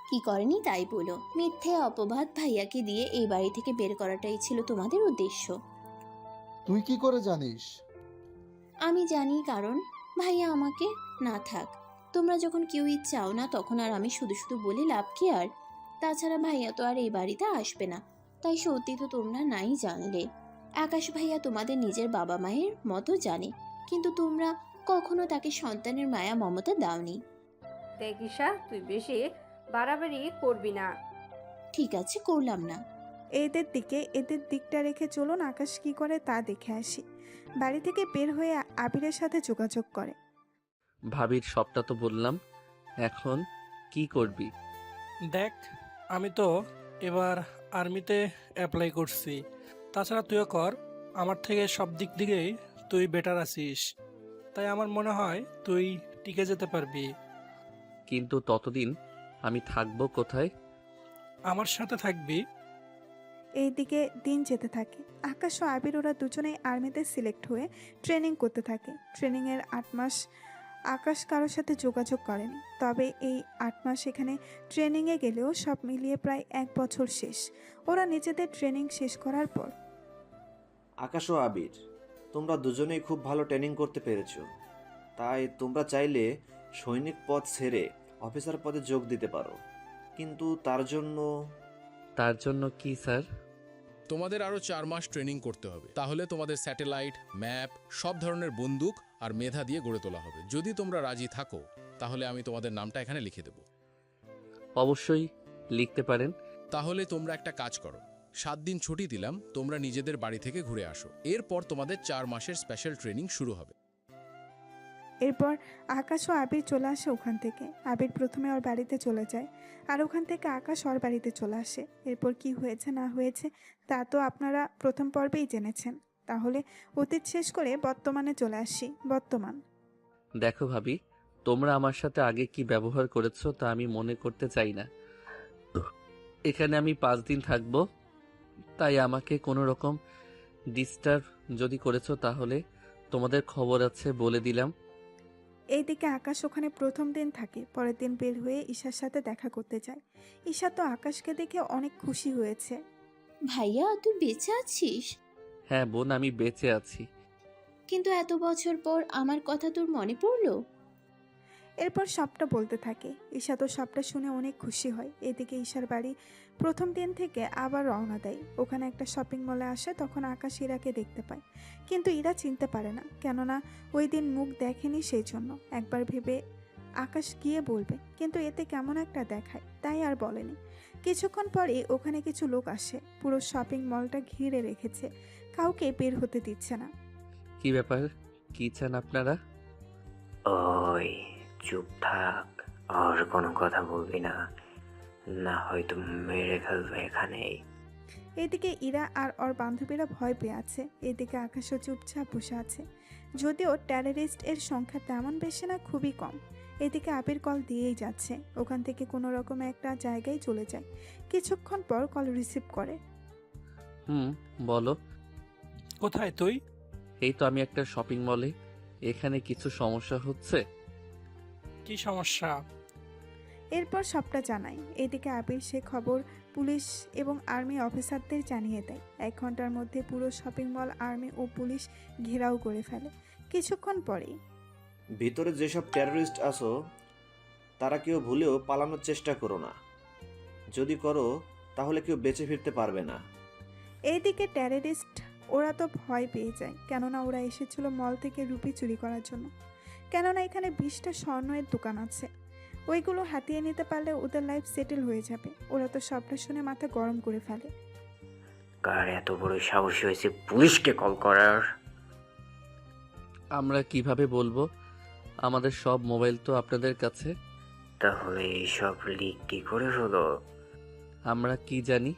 কি করেনি তাই বলো। মিথ্যে অপবাদ ভাইয়াকে দিয়ে এই বাড়ি থেকে বের করাটাই ছিল তোমাদের উদ্দেশ্য। তুই কি করে জানিস? আমি জানি, কারণ ভাইয়া আমাকে না থাক। তোমরা যখন কেউই চাও না, তখন আর আমি শুধু শুধু বলে লাভ কি? আর তাছাড়া ভাইয়া তো আর এই বাড়িতে আসবে না, তাই সত্যি তো তোমরা নাই জানলে। আকাশ ভাইয়া তোমাদের নিজের বাবা মায়ের মতো জানে, কিন্তু তোমরা কখনো তাকে সন্তানের মায়া মমতা দাওনি। দেখ ঈশা, তুই বেশি বাড়াবাড়ি করবি না। ঠিক আছে, করলাম না। এদের দিকটা রেখে চলুন আকাশ কি করে তা দেখে আসি। বাড়ি থেকে বের হয়ে আবিরের সাথে যোগাযোগ করে। ভাবির সবটা তো বললাম, এখন কি করবি? দেখ, আমি তো এবার আর্মিতে অ্যাপ্লাই করছি। তাছাড়া তুইও কর, আমার থেকে সব দিক দিকেই তুই বেটার আছিস, তাই আমার মনে হয় তুই টিকে যেতে পারবি। কিন্তু ততদিন আমি থাকবো কোথায়? আমার সাথে থাকবি। এইদিকে দিন যেতে থাকে। আকাশ ও আবির ওরা দুজনেই আর্মিতে সিলেক্ট হয়ে ট্রেনিং করতে থাকে। ট্রেনিংয়ের 8 মাস আকাশ কারোর সাথে যোগাযোগ করেনি, তবে এই 8 মাস এখানে ট্রেনিংয়ে গেলেও সব মিলিয়ে প্রায় 1 বছর শেষ। ওরা নিজেদের ট্রেনিং শেষ করার পর আকাশ ও আবির, তোমরা দুজনেই খুব ভালো ট্রেনিং করতে পেরেছো, তাই তোমরা চাইলে সৈনিক পদ ছেড়ে অফিসার পদে যোগ দিতে পারো, কিন্তু তার জন্য কি স্যার? তোমাদের আরও 4 মাস ট্রেনিং করতে হবে, তাহলে তোমাদের স্যাটেলাইট, ম্যাপ, সব ধরনের বন্দুক আর মেধা দিয়ে গড়ে তোলা হবে। যদি তোমরা রাজি থাকো তাহলে আমি তোমাদের নামটা এখানে লিখে দেব। অবশ্যই লিখতে পারেন। তাহলে তোমরা একটা কাজ করো, 7 দিন ছুটি দিলাম, তোমরা নিজেদের বাড়ি থেকে ঘুরে আসো। এরপর তোমাদের 4 মাসের স্পেশাল ট্রেনিং শুরু হবে। এরপর আকাশ ও আবির চলে আসে ওখান থেকে। আবির প্রথমে ওর বাড়িতে চলে যায়, আর ওখান থেকে আকাশ ওর বাড়িতে চলে আসে। এরপর কি হয়েছে না হয়েছে তা তো আপনারা প্রথম পর্বেই জেনেছেন। তাহলে অতীত শেষ করে বর্তমানে চলে আসি। বর্তমান। দেখো ভাবি, তোমরা আমার সাথে আগে কি ব্যবহার করেছো তা আমি মনে করতে চাই না। এখানে আমি 5 দিন থাকবো, তাই আমাকে কোনো রকম ডিস্টার্ব যদি করেছো তাহলে তোমাদের খবর আছে, বলে দিলাম। এইদিকে আকাশ ওখানে প্রথম দিন থাকে। পরের দিন বের হয়ে ঈশার সাথে দেখা করতে যায়। ঈশা তো আকাশকে দেখে অনেক খুশি হয়েছে। ভাইয়া, তুই বেঁচে আছিস? হ্যাঁ বোন, আমি বেঁচে আছি। কিন্তু এত বছর পর আমার কথা তোর মনে পড়লো? এরপর সবটা বলতে থাকে। ঈশা তো সবটা শুনে অনেক খুশি হয়। এদিকে ঈশার বাড়ি প্রথম দিন থেকে আবার রওনা দেয়। ওখানে একটা শপিং মলে আসে, তখন আকাশ ইরাকে দেখতে পায়, কিন্তু ইরা চিনতে পারে না, কেননা ওই দিন মুখ দেখেনি, সেই জন্য। একবার ভেবে আকাশ গিয়ে বলবে, কিন্তু এতে কেমন একটা দেখায়, তাই আর বলেনি। কিছুক্ষণ পরে ওখানে কিছু লোক আসে, পুরো শপিং মলটা ঘিরে রেখেছে, কাউকে বের হতে দিচ্ছে না। কি ব্যাপার, কি চান আপনারা? ওই চুপ থাক, আর কোনো কথা বলবি না, না হয়তো মেরে ফেলবে এখানেই। এদিকে ইরা আর ওর বান্ধবীরা ভয় পেয়ে আছে। এদিকে আকাশও চুপচাপ বসে আছে। যদিও টেররিস্ট এর সংখ্যা তেমন বেশি না, খুবই কম। এদিকে আবির কল দিয়েই যাচ্ছে। ওখান থেকে কোনো রকমে একটা জায়গায় চলে যায়। কিছুক্ষণ পর কল রিসিভ করে। বলো। কোথায় তুই? এই তো আমি একটা শপিং মলে। এখানে কিছু সমস্যা হচ্ছে। কি সমস্যা? এরপর সবটা জানাই। এদিকে আবির সে খবর পুলিশ এবং আর্মি অফিসারদের জানিয়ে দেয়। 1 ঘন্টার মধ্যে পুরো শপিং মল আর্মি ও পুলিশ ঘেরাও করে ফেলে। কিছুক্ষণ পরেই ভিতরে যেসব টেররিস্ট আছো তারা কেউ ভুলেও পালানোর চেষ্টা করো না। যদি করো তাহলে কেউ বেঁচে ফিরতে পারবে না। এইদিকে টেররিস্ট ওরা তো ভয় পেয়ে যায়, কেননা ওরা এসেছিল মল থেকে রুপি চুরি করার জন্য। কেননা এখানে 20টা স্বর্ণের দোকান আছে। ওইগুলো হাতিয়ে নিতে পারলে ওদের লাইফ সেটেল হয়ে যাবে। ওরা তো সবটা শুনে মাথা গরম করে ফেলে। কার এত বড় সাহস হয়েছে পুলিশকে কল করার? আমরা কিভাবে বলবো? আমাদের সব মোবাইল তো আপনাদের কাছে। তাহলে এইসব লিক কি করে হলো? আমরা কি জানি?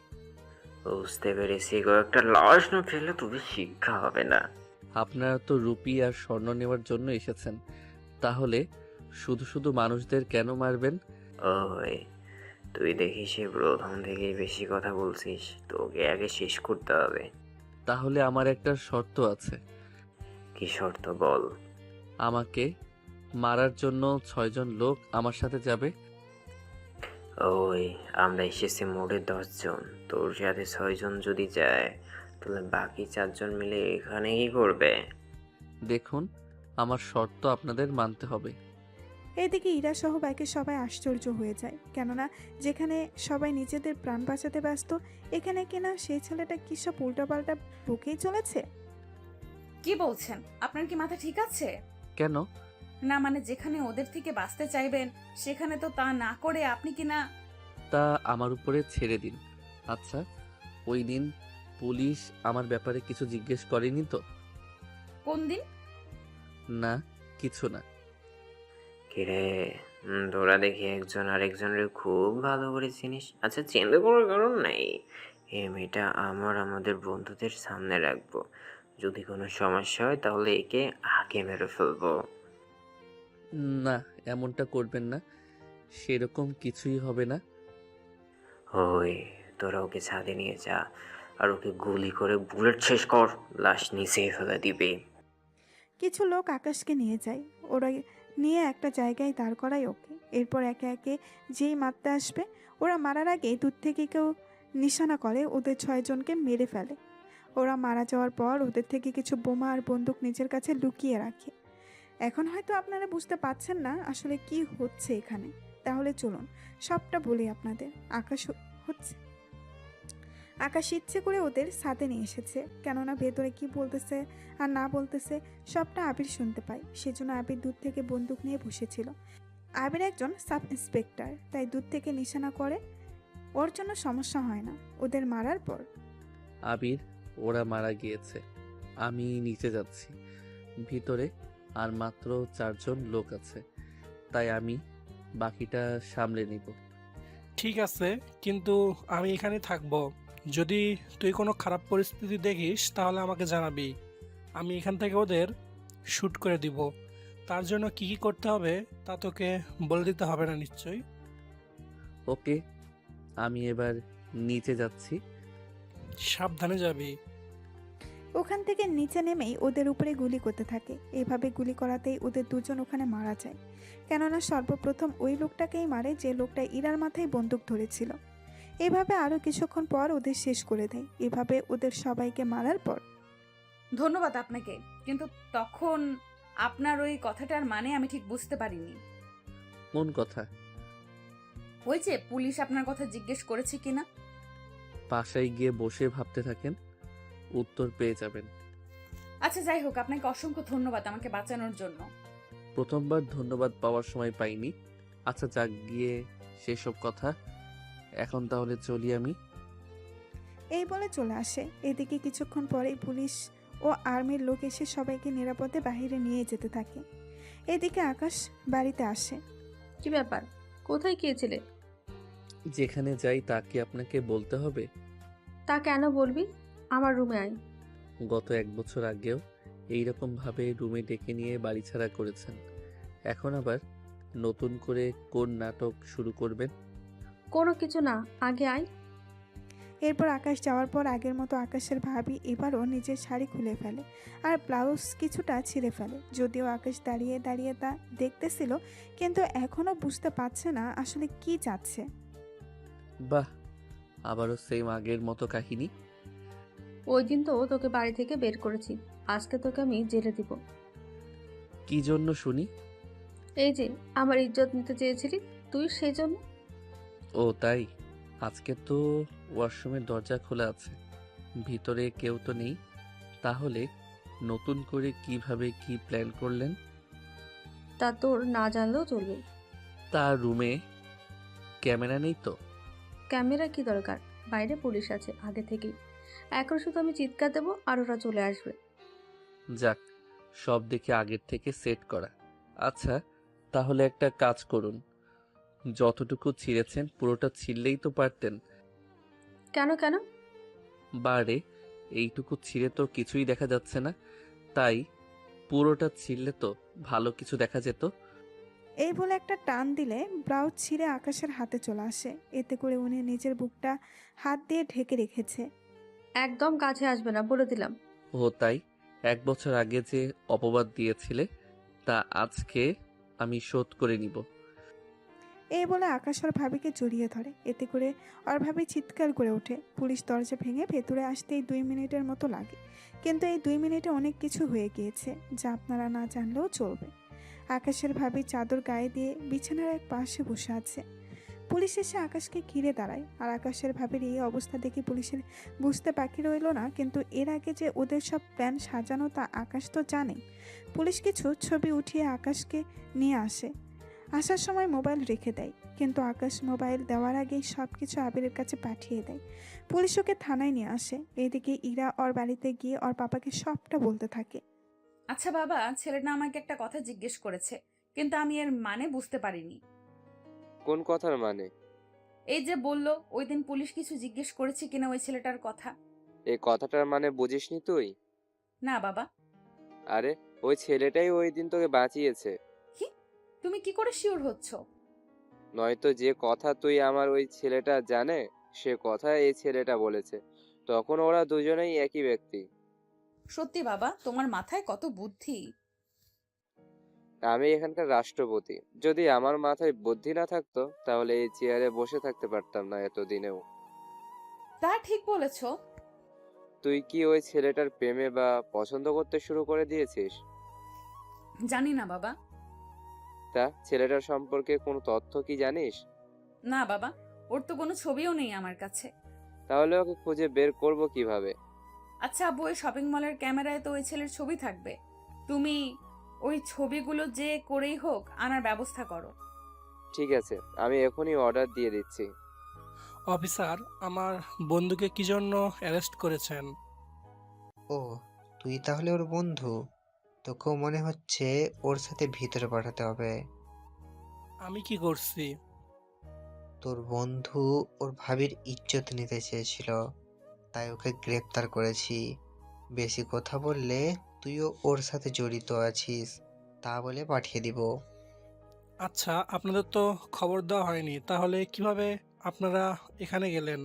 বুঝতে পেরেছি, কয়েকটা লাশ না ফেলে তোদের শিক্ষা হবে না। আপনারা তো রুপি আর স্বর্ণ নেওয়ার জন্য এসেছেন, তাহলে শুধু শুধু মানুষদের কেন মারবেন? ওই তুই দেখি সে প্রথম থেকেই বেশি কথা বলছিস, তোকে আগে শেষ করতে হবে। তাহলে আমার একটা শর্ত আছে। কি শর্ত বল? আমাকে মারার জন্য 6 জন লোক আমার সাথে যাবে। ওই আমরা এসেছি মোটে 10 জন, তোর সাথে 6 জন যদি যায় তাহলে বাকি 4 জন মিলে এখানে কি করবে? দেখুন, আমার শর্ত আপনাদের মানতে হবে। এদিকে ইরা সহ বাইকে সবাই আশ্চর্য হয়ে যায়, কেননা যেখানে সবাই নিজেদের প্রাণ বাঁচাতে ব্যস্ত, এখানে কিনা সেই ছেলেটা কি সব উল্টাপাল্টা বকেই চলেছে। কি বলছেন? আপনার কি মাথা ঠিক আছে? কেন? না মানে যেখানে ওদের থেকে বাঁচতে চাইবেন সেখানে তো তা না করে আপনি কিনা। তা আমার উপরে ছেড়ে দিন। আচ্ছা, ওই দিন পুলিশ আমার ব্যাপারে কিছু জিজ্ঞেস করেনি তো? কোন দিন? না, কিছু না। কিরে, তোরা দেখি একজন আরেকজনের খুব ভালো করে চিনিস। আচ্ছা, চিন্তা করার কারণ নাই। এই মেয়েটা আমাদের বন্ধুদের সামনে রাখবো। যদি কোনো সমস্যা হয় তাহলে একে আগে মেরে ফেলবো। না, এমনটা করবেন না। সেরকম কিছুই হবে না। ওই তোরা ওকে ছাদে নিয়ে যা আর ওকে গুলি করে বুলেট শেষ কর, লাশ নিচে ফেলে দিবে। কিছু লোক আকাশকে নিয়ে যায়। ওরা নিয়ে একটা জায়গায় দাঁড় করায় ওকে। এরপর একে একে যেই মারতে আসবে, ওরা মারার আগে দূর থেকে কেউ নিশানা করে ওদের 6 জনকে মেরে ফেলে। ওরা মারা যাওয়ার পর ওদের থেকে কিছু বোমা আর বন্দুক নিজের কাছে লুকিয়ে রাখে। এখন হয়তো আপনারা বুঝতে পারছেন না আসলে কি হচ্ছে এখানে। তাহলে চলুন সবটা বলি আপনাদের। আকাশ ইচ্ছে করে ওদের সাথে নিয়ে এসেছে, কেননা ভেতরে কি বলতেছে আর না বলতেছে সবটা আবির শুনতে পায়। সেজন্য আবির দূর থেকে বন্দুক নিয়ে বসেছিল। আবির একজন সাব ইন্সপেক্টর, তাই দূর থেকে নিশানা করে। ওর জন্য সমস্যা হয় না ওদের মারার পর। আবির, ওরা মারা গিয়েছে। আমি নিচে যাচ্ছি। ভিতরে আর মাত্র 4 জন লোক আছে, তাই আমি বাকিটা সামলে নিব। ঠিক আছে, কিন্তু আমি এখানে থাকবো। যদি তুই কোনো খারাপ পরিস্থিতি দেখিস তাহলে আমাকে জানাবি। আমি এখান থেকে ওদের শ্যুট করে দিব। তার জন্য কি কি করতে হবে তা তোকে বলে দিতে হবে না নিশ্চয়ই? ওকে, আমি এবার নিচে যাচ্ছি। সাবধানে যাবি। ওখান থেকে নিচে নেমেই ওদের উপরে গুলি করতে থাকে। এভাবে গুলি করাতেই ওদের 2 জন ওখানে মারা যায়, কেননা সর্বপ্রথম ওই লোকটাকেই মারে যে লোকটা ইরার মাথায় বন্দুক ধরেছিল। এভাবে আরও কিছুক্ষণ পর ওদের শেষ করে দেয়। এভাবে ওদের সবাইকে মারার পর। ধন্যবাদ আপনাকে, কিন্তু তখন আপনার ওই কথাটার মানে আমি ঠিক বুঝতে পারিনি। কোন কথা? ওই যে পুলিশ আপনার কথা জিজ্ঞেস করেছে কিনা। বাসায় গিয়ে বসে ভাবতে থাকেন, উত্তর পেয়ে যাবেন। আচ্ছা যাই হোক, আপনাকে অসংখ্য ধন্যবাদ আমাকে বাঁচানোর জন্য। প্রথমবার ধন্যবাদ পাওয়ার সময় পাইনি। আচ্ছা যাক গিয়ে সেসব কথা। এখন তাহলে চলি আমি। এই বলে চলে আসে। এদিকে কিছুক্ষণ পরেই পুলিশ ও আর্মির লোক এসে সবাইকে নিরাপদে বাইরে নিয়ে যেতে থাকে। এদিকে আকাশ বাড়িতে আসে। কি ব্যাপার, কোথায় গিয়েছিলে? যেখানে যাই তা কি আপনাকে বলতে হবে? তা কেন বলবি? আমার রুমে আয়। গত 1 বছর আগেও এইরকমভাবে রুমে ডেকে নিয়ে বাড়ি ছাড়া করেছেন। এখন আবার নতুন করে কোন নাটক শুরু করবেন? কোনো কিছু না, আগে আয়। এরপর আকাশ যাওয়ার পর আগের মতো আকাশের ভাবি এবারও নিজের শাড়ি খুলে ফেলে আর ব্লাউজ কিছুটা ছিঁড়ে ফেলে। যদিও আকাশ দাঁড়িয়ে দাঁড়িয়ে তা দেখতেছিল, কিন্তু এখনও বুঝতে পারছে না আসলে কি যাচ্ছে। বাহ, আবারও সেম আগের মতো কাহিনী। ওই দিন তো তোকে বাড়ি থেকে বের করেছি, আজকে তোকে আমি জেলে দিব। কি জন্য শুনি? এই যে আমার ইজ্জত নিতে চেয়েছিলি তুই, সেই জন্য। ও তাই? আজকে তো ওয়াশরুমের দরজা খোলা আছে, ভিতরে কেউ তো নেই। তাহলে নতুন করে কিভাবে কি প্ল্যান করলেন? তা তোর না জানলেও চলবে। তার রুমে ক্যামেরা নেই তো? ক্যামেরা কি দরকার, বাইরে পুলিশ আছে আগে থেকেই। এখন শুধু আমি চিৎকার দেবো আর ওরা চলে আসবে। যাক, সব দেখে আগের থেকে সেট করা। আচ্ছা, তাহলে একটা কাজ করুন, যতটুকু ছিঁড়েছেন পুরোটা ছিঁড়লেই তো পারতেন। কেন কেন? বারে এইটুকু ছিঁড়ে তো কিছুই দেখা যাচ্ছে না, তাই পুরোটা ছিঁড়লে তো ভালো কিছু দেখা যেত। এই বলে একটা টান দিলে ব্লাউজ ছিঁড়ে আকাশের হাতে চলে আসে। এতে করে উনি নিজের বুকটা হাত দিয়ে ঢেকে রেখেছে। একদম কাছে আসবে না বলে দিলাম। ও তাই? 1 বছর আগে যে অপবাদ দিয়েছিলে তা আজকে আমি শোধ করে নিব। এই বলে আকাশ ওর ভাবিকে জড়িয়ে ধরে। এতে করে ওর ভাবি চিৎকার করে ওঠে। পুলিশ দরজা ভেঙে ভেতরে আসতেই 2 মিনিটের মতো লাগে, কিন্তু এই 2 মিনিটে অনেক কিছু হয়ে গিয়েছে যা আপনারা না জানলেও চলবে। আকাশের ভাবি চাদর গায়ে দিয়ে বিছানার এক পাশে বসে আছে। পুলিশ এসে আকাশকে ঘিরে দাঁড়ায়, আর আকাশের ভাবির এই অবস্থা দেখে পুলিশের বুঝতে বাকি রইল না, কিন্তু এর আগে যে ওদের সব প্ল্যান সাজানো তা আকাশ তো জানে। পুলিশ কিছু ছবি উঠিয়ে আকাশকে নিয়ে আসে। আসার সময় মোবাইল রেখে দেয়, কিন্তু আকাশ মোবাইল দেওয়ার আগেই সব কিছু আবিরের কাছে পাঠিয়ে দেয়। পুলিশ ওকে থানায় নিয়ে আসে। এদিকে ইরা ওর বাড়িতে গিয়ে ওর পাপাকে সবটা বলতে থাকে। আচ্ছা বাবা, ছেলেটা আমাকে একটা কথা জিজ্ঞেস করেছে, কিন্তু আমি এর মানে বুঝতে পারিনি। কোন কথার মানে? এই যে বললো ওই দিন পুলিশ কিছু জিজ্ঞেস করেছে কিনা ওই ছেলেটার কথা। এই কথাটার মানে বুঝিসনি তুই? না বাবা। আরে, ওই ছেলেটাই ওই দিন তোকে বাঁচিয়েছে। কি? তুমি কি করে শিওর হচ্ছ? নয়তো যে কথা তুই আমার ওই ছেলেটা জানে সে কথা এই ছেলেটা বলেছে। তখন ওরা দুজনেই একই ব্যক্তি। সত্যি বাবা, তোমার মাথায় কত বুদ্ধি। আমি এখানকার রাষ্ট্রপতি, যদি আমার মাথায় বুদ্ধি না থাকতো তাহলে এই চেয়ারে বসে থাকতে পারতাম না এতদিনেও। তা ঠিক বলেছো। তুই কি ওই ছেলেটার প্রেমে বা পছন্দ করতে শুরু করে দিয়েছিস? জানি না বাবা। তা ছেলেটার সম্পর্কে কোনো তথ্য কি জানিস? না বাবা, ওর তো কোনো ছবিও নেই আমার কাছে। তাহলে ওকে খুঁজে বের করব কিভাবে? আচ্ছা আব্বু, ওই শপিং মলের ক্যামেরায় তো ওই ছেলের ছবি থাকবে। তুমি ওই ছবিগুলো যে করেই হোক আনার ব্যবস্থা করো। ঠিক আছে, আমি এখনই অর্ডার দিয়ে দিচ্ছি। অফিসার, আমার বন্ধুকে কি জন্য অ্যারেস্ট করেছেন? ও, তুই তাহলে ওর বন্ধু? তোকেও মনে হচ্ছে ওর সাথে ভিতরে পাঠাতে হবে। আমি কি করছি? তোর বন্ধু ওর ভাবির ইজ্জত নিতে চেয়েছিল, তাই ওকে গ্রেপ্তার করেছি। বেশি কথা বললে তুইও ওর সাথে জড়িত আছিস তা বলে পাঠিয়ে দিব। আচ্ছা, আপনাদের তো খবর দেওয়া হয়নি, তাহলে কিভাবে আপনারা এখানে গেলেন?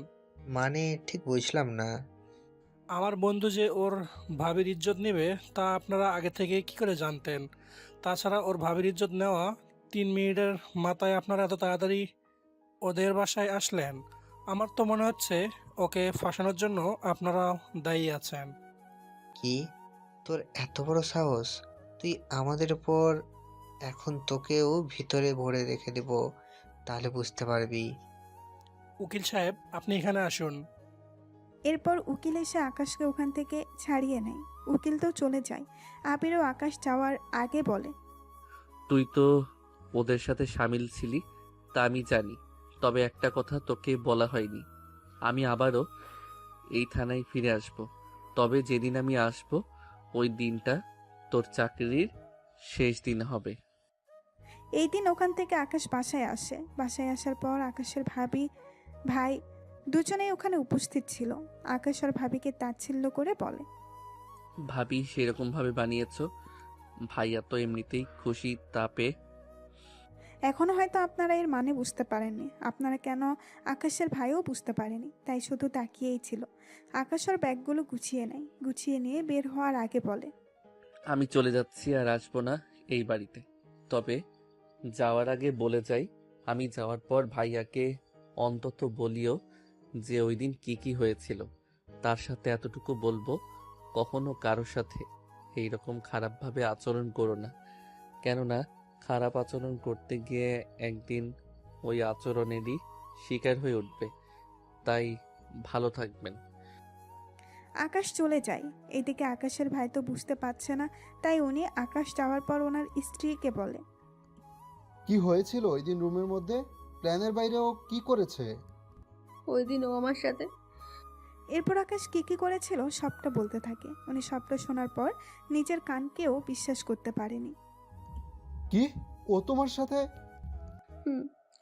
মানে ঠিক বুঝলাম না। আমার বন্ধু যে ওর ভাবির ইজ্জত নেবে তা আপনারা আগে থেকে কি করে জানতেন? তাছাড়া ওর ভাবির ইজ্জত নেওয়া 3 মিনিটের মাথায় আপনারা এত তাড়াতাড়ি ওদের বাসায় আসলেন। আমার তো মনে হচ্ছে ওকে ফাঁসানোর জন্য আপনারা দায়ী আছেন। কি? তোর এত বড় সাহস? তুই আমাদের উপর? এখন তোকেও ভিতরে ভরে রেখে দেব, তাহলে বুঝতে পারবি। উকিল সাহেব, আপনি এখানে আসুন। এরপর উকিল এসে আকাশকে ওখান থেকে ছাড়িয়ে নেয়। উকিল তো চলে যায়। আবিরও আকাশ যাওয়ার আগে বলে, তুই তো ওদের সাথে সামিল ছিলি তা আমি জানি, তবে একটা কথা তোকে বলা হয়নি। আমি আবারও এই থানায় ফিরে আসব, তবে যেদিন আমি আসব ওই দিনটা তোর চাকরির শেষ দিন হবে। এই দিন ওখান থেকে আকাশ বাসায় আসে। বাসায় আসার পর আকাশের ভাই দুজনেই ওখানে উপস্থিত ছিল। আকাশ আর ভাবিকে তাচ্ছিল্য করে বলে, ভাবি সেরকম ভাবে বানিয়েছো, ভাইয়া তো এমনিতেই খুশি তাপে। এখনো হয়তো আপনারা এর মানে বুঝতে পারেননি। আপনারা কেন আকাশের ভাইও বুঝতে পারেনি, তাই শুধু তাকিয়েই ছিল। আকাশ ওর ব্যাগগুলো গুছিয়ে নেয়, গুছিয়ে নিয়ে বের হওয়ার আগে বলে, আমি চলে যাচ্ছি আর আসবো না এই বাড়িতে। তবে যাওয়ার আগে বলে যাই, আমি যাওয়ার পর ভাইয়াকে অন্তত বলিও যে ওই দিন কি হয়েছিল। তার সাথে এতটুকু বলবো, কখনো কারোর সাথে এইরকম খারাপভাবে আচরণ করো না। কেননা খারাপ আচরণ করতে গিয়ে একদিন ওই আচরণেরই শিকার হয়ে উঠবে। তাই ভালো থাকবেন। আকাশ চলে যায়। এদিকে আকাশের ভাই তো বুঝতে পারছে না, তাই উনি আকাশ যাওয়ার পর ওনার স্ত্রীকে বলে, কি হয়েছিল ওই দিন রুমের মধ্যে? প্ল্যানের বাইরেও কি করেছে? ওই দিন ও আমার সাথে এরপর আকাশ কি করেছিল সবটা বলতে থাকে। উনি সবটা শোনার পর নিজের কানকেও বিশ্বাস করতে পারেনি। কি, ও তোমার সাথে?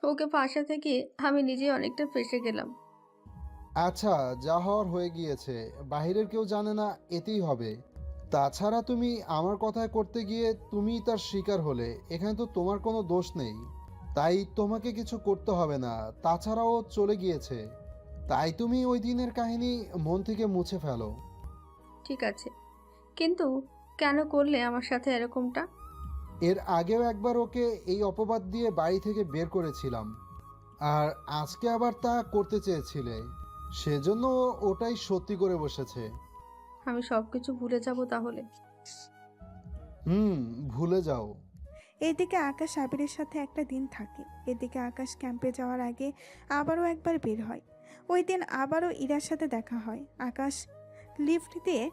ওকে ফাঁসা থেকে আমি নিজে অনেকটা ফেঁসে গেলাম। আচ্ছা, যা হওয়ার হয়ে গিয়েছে, বাইরের কেউ জানে না, এতেই হবে। তাছাড়া তুমি আমার কথায় করতে গিয়ে তুমিই তার শিকার হলে, এখানে তো তোমার কোনো দোষ নেই। তাই তোমাকে কিছু করতে হবে না। তাছাড়াও চলে গিয়েছে, তাই তুমি ওই দিনের কাহিনী মন থেকে মুছে ফেলো। ঠিক আছে, কিন্তু কেন করলে আমার সাথে এরকমটা? এর আগেও একবার ওকে এই অপবাদ দিয়ে বাড়ি থেকে বের করেছিলাম, আর আজকে আবার তা করতে চেয়েছিলে, সেজন্য ও ওটাই সত্যি করে বসেছে। আমি সব কিছু ভুলে যাব তাহলে? ভুলে যাও। এদিকে আকাশ আবিরের সাথে একটা দিন থাকে। এদিকে আকাশ ক্যাম্পে যাওয়ার আগে আবারও একবার বের হয়। ওই দিন আবারও ইরার সাথে দেখা হয়। আকাশ লিফট দিয়ে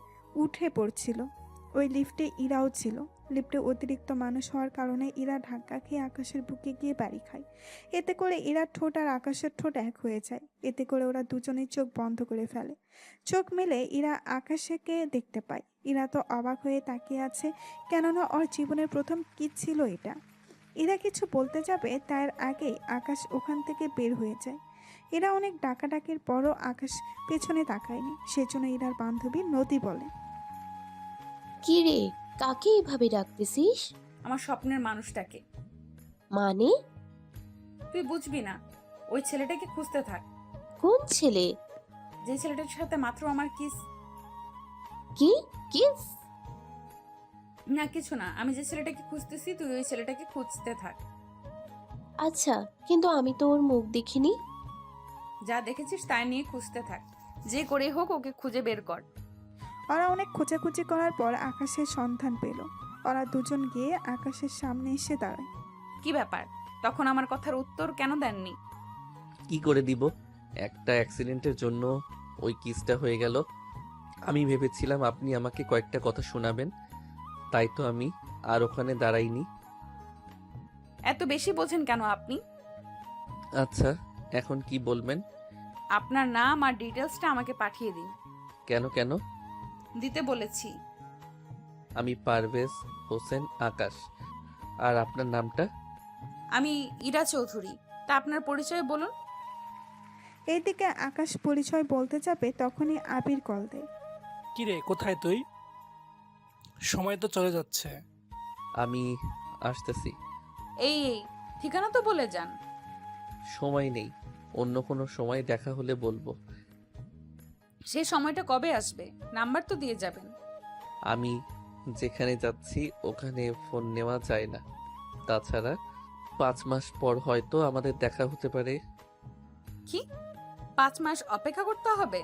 উঠে পড়ছিল, ওই লিফটে ইরাও ছিল। লিফটে অতিরিক্ত মানুষ হওয়ার কারণে ইরা ধাক্কা খেয়ে আকাশের বুকে গিয়ে বাড়ি খায়। এতে করে ইরার ঠোঁট আর আকাশের ঠোঁট এক হয়ে যায়। এতে করে ওরা দুজনেই চোখ বন্ধ করে ফেলে। চোখ মেলে ইরা আকাশকে দেখতে পায়। ইরা তো অবাক হয়ে তাকিয়ে আছে, কেননা ওর জীবনের প্রথম কিস ছিল এটা। ইরা কিছু বলতে যাবে তার আগেই আকাশ ওখান থেকে বের হয়ে যায়। এরা অনেক ডাকাডাকির পরও আকাশ পেছনে তাকায়নি। সেজন্য ইরার বান্ধবী নদী বলে, কি রে, কাকে এভাবে ডাকতেছিস? আমার স্বপ্নের মানুষটাকে। মানে? তুই বুঝবি না, ওই ছেলেটাকে খুঁজতে থাক। কোন ছেলে? যে ছেলেটার সাথে মাত্র আমার কিস। কি কিস? না কিছু না, আমি যে ছেলেটাকে খুঁজতেছি তুই ওই ছেলেটাকে খুঁজতে থাক। আচ্ছা, কিন্তু আমি তো ওর মুখ দেখিনি। যা দেখেছিস তাই নিয়ে খুঁজতে থাক, যে করে হোক ওকে খুঁজে বের কর। ওরা অনেক খোঁজাখুঁজি করার পর আকাশের সন্ধান পেল। ওরা দুজন গিয়ে আকাশের সামনে এসে দাঁড়ায়। কি ব্যাপার, তখন আমার কথার উত্তর কেন দেননি? কি করে দিব? একটা অ্যাক্সিডেন্টের জন্য ওই কিসটা হয়ে গেল। আমি ভেবেছিলাম আপনি আমাকে কয়েকটা কথা শোনাবেন, তাই তো আমি আর ওখানে দাঁড়াইনি। এত বেশি বোঝেন কেন আপনি? আচ্ছা, এখন কি বলবেন? আপনার নাম আর ডিটেলসটা আমাকে পাঠিয়ে দিন। কেন কেন? দিতে বলেছি। আমি পারভেজ হোসেন আকাশ। আর আপনার নামটা? আমি ইরা চৌধুরী। তা আপনার পরিচয় বলুন। এইদিকে আকাশ পরিচয় বলতে যাবে তখনই আবির কল দেয়। কিরে, কোথায় তুই? সময় তো চলে যাচ্ছে। আমি আসতেছি। এই ঠিকানা তো বলে যান। সময় নেই, অন্য কোনো সময় দেখা হলে বলবো। সেই সময়টা কবে আসবে? নাম্বার তো দিয়ে যাবেন। আমি যেখানে যাচ্ছি ওখানে ফোন নেওয়া যায় না। তাছাড়া 5 মাস পর হয়তো আমাদের দেখা হতে পারে। কি 5 মাস অপেক্ষা করতে হবে?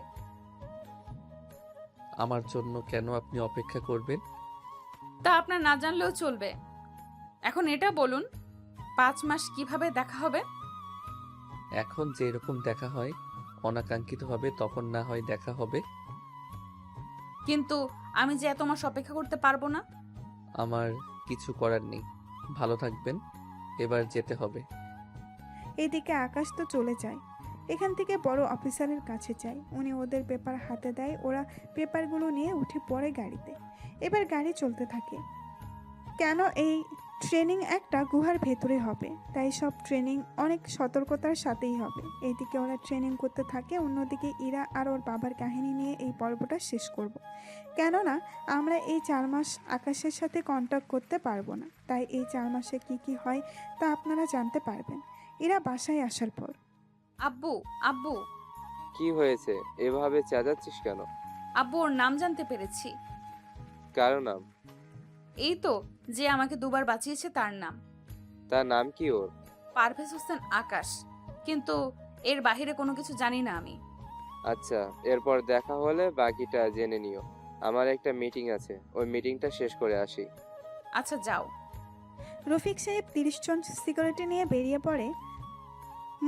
আমার জন্য কেন আপনি অপেক্ষা করবেন? তা আপনার না জানলেও চলবে। এখন এটা বলুন, 5 মাস কিভাবে দেখা হবে? এখন যে এরকম দেখা হয় অনাকাঙ্ক্ষিত হবে, তখন না হয় দেখা হবে। কিন্তু আমি যে এত মাস অপেক্ষা করতে পারবো না। আমার কিছু করার নেই। ভালো থাকবেন, এবার যেতে হবে। এদিকে আকাশ তো চলে যায়। এখান থেকে বড় অফিসারের কাছে যায়। উনি ওদের পেপার হাতে দেয়। ওরা পেপারগুলো নিয়ে উঠে পড়ে গাড়িতে। এবার গাড়ি চলতে থাকে। কেন এই ট্রেনিং একটা গুহার ভেতরে হবে, তাই সব ট্রেনিং অনেক সতর্কতার সাথেই হবে। এইদিকে ওরা ট্রেনিং করতে থাকে, অন্যদিকে ইরা আর ওর বাবার কাহিনী নিয়ে এই পর্বটা শেষ করব। কেননা আমরা এই 4 মাস আকাশের সাথে কন্ট্যাক্ট করতে পারবো না, তাই এই 4 মাসে কি কি হয় তা আপনারা জানতে পারবেন ইরা বাসায় আসার পর। আব্বু, আব্বু, কি হয়েছে? এভাবে চেঁচাচ্ছিস কেন? আব্বু, ওর নাম জানতে পেরেছি। কারো নাম? এই তো, যে আমাকে দুবার বাঁচিয়েছে তার নাম। তার নাম কি ওর? পারভেজ হোসেন আকাশ। কিন্তু এর বাহিরে কোনো কিছু জানি না আমি। আচ্ছা, এরপর দেখা হলে বাকিটা জেনে নিও। আমার একটা মিটিং আছে, ওই মিটিংটা শেষ করে আসি। আচ্ছা, যাও। রফিক সাহেব 30 জন সিকিউরিটি নিয়ে বেরিয়ে পড়ে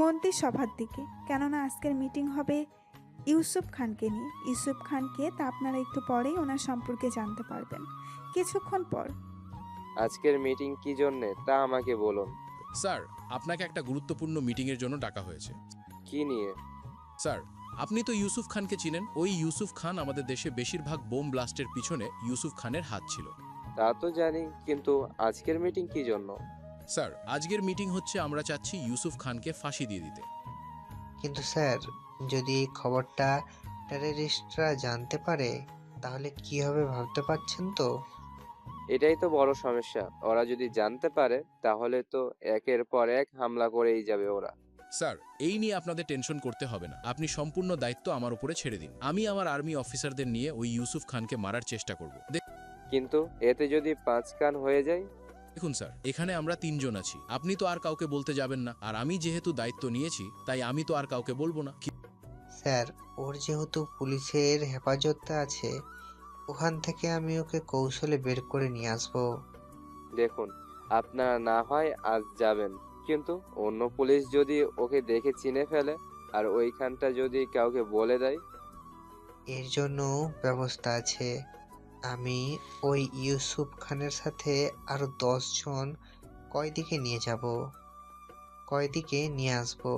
মন্ত্রী সভার দিকে, কেননা আজকের মিটিং হবে ইউসুফ খানকে নিয়ে। ইউসুফ খানকে তা আপনারা একটু পরেই ওনার সম্পর্কে জানতে পারবেন। কিছুক্ষণ পর, আজকের মিটিং কি জন্যে তা আমাকে বলুন। স্যার, আপনাকে একটা গুরুত্বপূর্ণ মিটিংয়ের জন্য ডাকা হয়েছে। কি নিয়ে? স্যার, আপনি তো ইউসুফ খানকে চিনেন। ওই ইউসুফ খান আমাদের দেশে বেশিরভাগ বোম ব্লাস্টের পিছনে ইউসুফ খানের হাত ছিল। তা তো জানি, কিন্তু আজকের মিটিং কি জন্য? স্যার, আজকের মিটিং হচ্ছে আমরা চাচ্ছি ইউসুফ খানকে ফাঁসি দিয়ে দিতে। কিন্তু স্যার, যদি এই খবরটা টেররিস্টরা জানতে পারে তাহলে কি হবে ভাবতে পারছেন তো? এটাই তো বড় সমস্যা। ওরা যদি জানতে পারে তাহলে তো একের পর এক হামলা করেই যাবে ওরা। স্যার, এই নিয়ে আপনাদের টেনশন করতে হবে না। আপনি সম্পূর্ণ দায়িত্ব আমার উপরে ছেড়ে দিন। আমি আমার আর্মি অফিসারদের নিয়ে ওই ইউসুফ খানকে মারার চেষ্টা করব। কিন্তু এতে যদি 5 কান হয়ে যায়? দেখুন স্যার, এখানে আমরা 3 জন আছি। আপনি তো আর কাউকে বলতে যাবেন না, আর আমি যেহেতু দায়িত্ব নিয়েছি তাই আমি তো আর কাউকে বলবো না। স্যার, ওর যেহেতু পুলিশের হেফাজতে আছে, ওখান থেকে আমি ওকে কৌশলে বের করে নিয়ে আসবো। দেখুন, আপনারা না হয় আজ যাবেন, কিন্তু অন্য পুলিশ যদি ওকে দেখে চিনে ফেলে আর ওইখানটা যদি কাউকে বলে দেয়? এর জন্য ব্যবস্থা আছে। আমি ওই ইউসুফ খানের সাথে আরো 10 জন কয়েদিকে নিয়ে যাব, কয়েদিকে নিয়ে আসবো।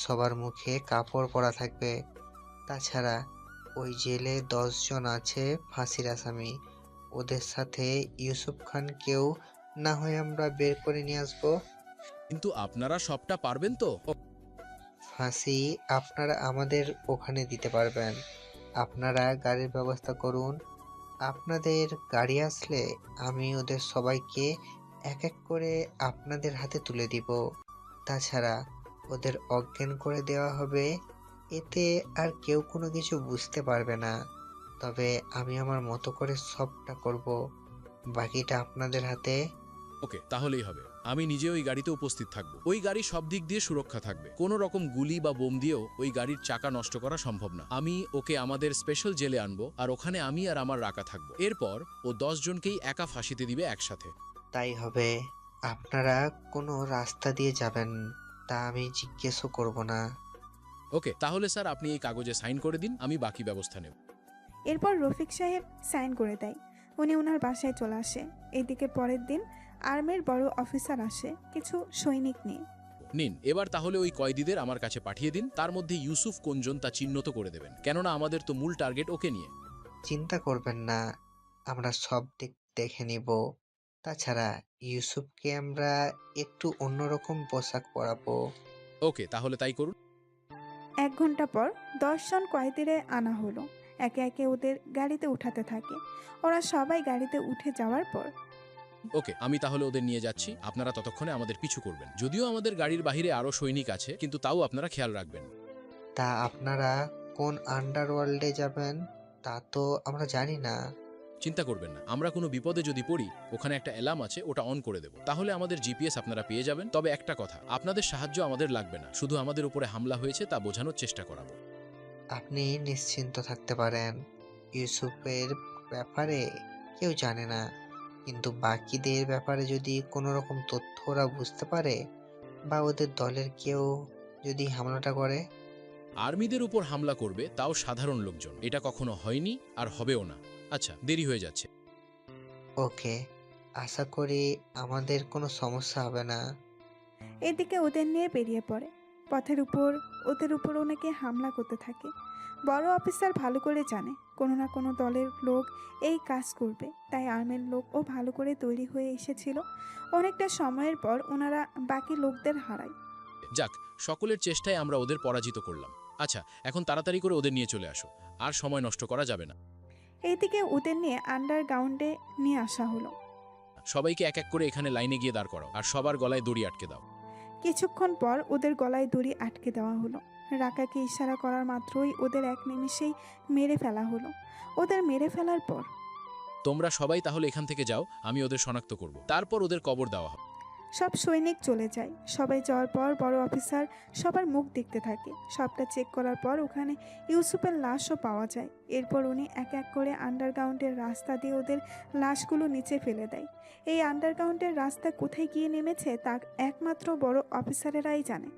সবার মুখে কাপড় পরা থাকবে। তাছাড়া ওই জেলে 10 জন আছে ফাঁসির আসামি, ওদের সাথে ইউসুফ খানকেও না হয় আমরা বের করে নিয়ে আসবো। কিন্তু আপনারা সবটা পারবেন তো? ফাঁসি আপনারা আমাদের ওখানে দিতে পারবেন। আপনারা গাড়ির ব্যবস্থা করুন। আপনাদের গাড়ি আসলে আমি ওদের সবাইকে এক এক করে আপনাদের হাতে তুলে দিব। তাছাড়া ওদের অজ্ঞান করে দেওয়া হবে, এতে আর কেউ কোনো কিছু বুঝতে পারবে না। তবে আমি আমার মতো করে সবটা করব, বাকিটা আপনাদের হাতে। ওকে, তাহলেই হবে। আমি নিজে ওই গাড়িতে উপস্থিত থাকবো। ওই গাড়ি সব দিক দিয়ে সুরক্ষা থাকবে। কোনো রকম গুলি বা বোম দিয়েও ওই গাড়ির চাকা নষ্ট করা সম্ভব না। আমি ওকে আমাদের স্পেশাল জেলে আনবো, আর ওখানে আমি আর আমার রাকা থাকবো। এরপর ও 10 জনকেই একা ফাঁসিতে দিবে একসাথে। তাই হবে। আপনারা কোনো রাস্তা দিয়ে যাবেন তা আমি জিজ্ঞেসও করব না। ওকে, তাহলে স্যার আপনি এই কাগজে সাইন করে দিন, আমি বাকি ব্যবস্থা নেব। এরপর রফিক সাহেব সাইন করে দেয়। উনি ওনার বাসায় চলে আসে। এইদিকে পরের দিন আর্মির বড় অফিসার আসে কিছু সৈনিক নিয়ে। নিন, এবার তাহলে ওই কয়েদিদের আমার কাছে পাঠিয়ে দিন। তার মধ্যে ইউসুফ কোনজন তা চিহ্নিত করে দেবেন, কেননা আমাদের তো মূল টার্গেট ওকে নিয়ে। চিন্তা করবেন না, আমরা সব দিক দেখে নিব। তাছাড়া ইউসুফকে আমরা একটু অন্যরকম পোশাক পরাবো। ওকে, তাহলে তাই করুন। 1 ঘন্টা পর 10 জন কয়েদিরে আনা হলো। একে একে ওদের গাড়িতে উঠাতে থাকে। ওরা সবাই গাড়িতে উঠে যাওয়ার পর, ওকে, আমি তাহলে ওদের নিয়ে যাচ্ছি। আপনারা ততক্ষণে আমাদের পিছু করবেন। যদিও আমাদের গাড়ির বাহিরে আরো সৈনিক আছে, কিন্তু তাও আপনারা খেয়াল রাখবেন। তা আপনারা কোন আন্ডারওয়ার্ল্ডে যাবেন তা তো আমরা জানি না। চিন্তা করবেন না, আমরা কোনো বিপদে যদি পড়ি ওখানে একটা অ্যালার্ম আছে, ওটা অন করে দেব। তাহলে আমাদের জিপিএস আপনারা পেয়ে যাবেন। তবে একটা কথা, আপনাদের সাহায্য আমাদের লাগবে না, শুধু আমাদের উপরে হামলা হয়েছে তা বোঝানোর চেষ্টা করাবো। আপনি নিশ্চিন্ত থাকতে পারেন। ইউসুফের ব্যাপারে কেউ জানে না, কিন্তু বাকিদের ব্যাপারে যদি কোনো রকম তথ্য ওরা বুঝতে পারে বা ওদের দলের কেউ যদি হামলাটা করে। আর্মিদের উপর হামলা করবে, তাও সাধারণ লোকজন। এটা কখনো হয়নি আর হবেও না। আচ্ছা, দেরি হয়ে যাচ্ছে। ওকে, আশা করি আমাদের কোনো সমস্যা হবে না। এদিকে ওদের নিয়ে বেরিয়ে পড়ে। পথের উপর ওদের উপর অনেকে হামলা করতে থাকে। বড় অফিসার ভালো করে জানে কোনো না কোনো দলের লোক এই কাজ করবে, তাই আর্মির লোকও ভালো করে তৈরি হয়ে এসেছিল। অনেকটা সময়ের পর ওনারা বাকি লোকদের হারায়। যাক, সকলের চেষ্টায় আমরা ওদের পরাজিত করলাম। আচ্ছা, এখন তাড়াতাড়ি করে ওদের নিয়ে চলে আসো, আর সময় নষ্ট করা যাবে না। এইদিকে ওদের নিয়ে আন্ডারগ্রাউন্ডে নিয়ে আসা হলো। সবাইকে এক এক করে এখানে লাইনে গিয়ে দাঁড় করাও, আর সবার গলায় দড়ি আটকে দাও। কিছুক্ষণ পর ওদের গলায় দড়ি আটকে দেওয়া হলো। রাকাকে ইশারা করার মাত্রই ওদের এক নিমিষেই মেরে ফেলা হলো। ওদের মেরে ফেলার পর তোমরা সবাই তাহলে এখান থেকে যাও, আমি ওদের শনাক্ত করব, তারপর ওদের কবর দেওয়া হবে। সব সৈনিক চলে যায়। সবাই যাওয়ার পর বড় অফিসার সবার মুখ দেখতে থাকে। সবটা চেক করার পর ওখানে ইউসুফের লাশও পাওয়া যায়। এরপর উনি এক এক করে আন্ডারগ্রাউন্ডের রাস্তা দিয়ে ওদের লাশগুলো নিচে ফেলে দেয়। এই আন্ডারগ্রাউন্ডের রাস্তা কোথায় গিয়ে নেমেছে তা একমাত্র বড় অফিসারেরাই জানে।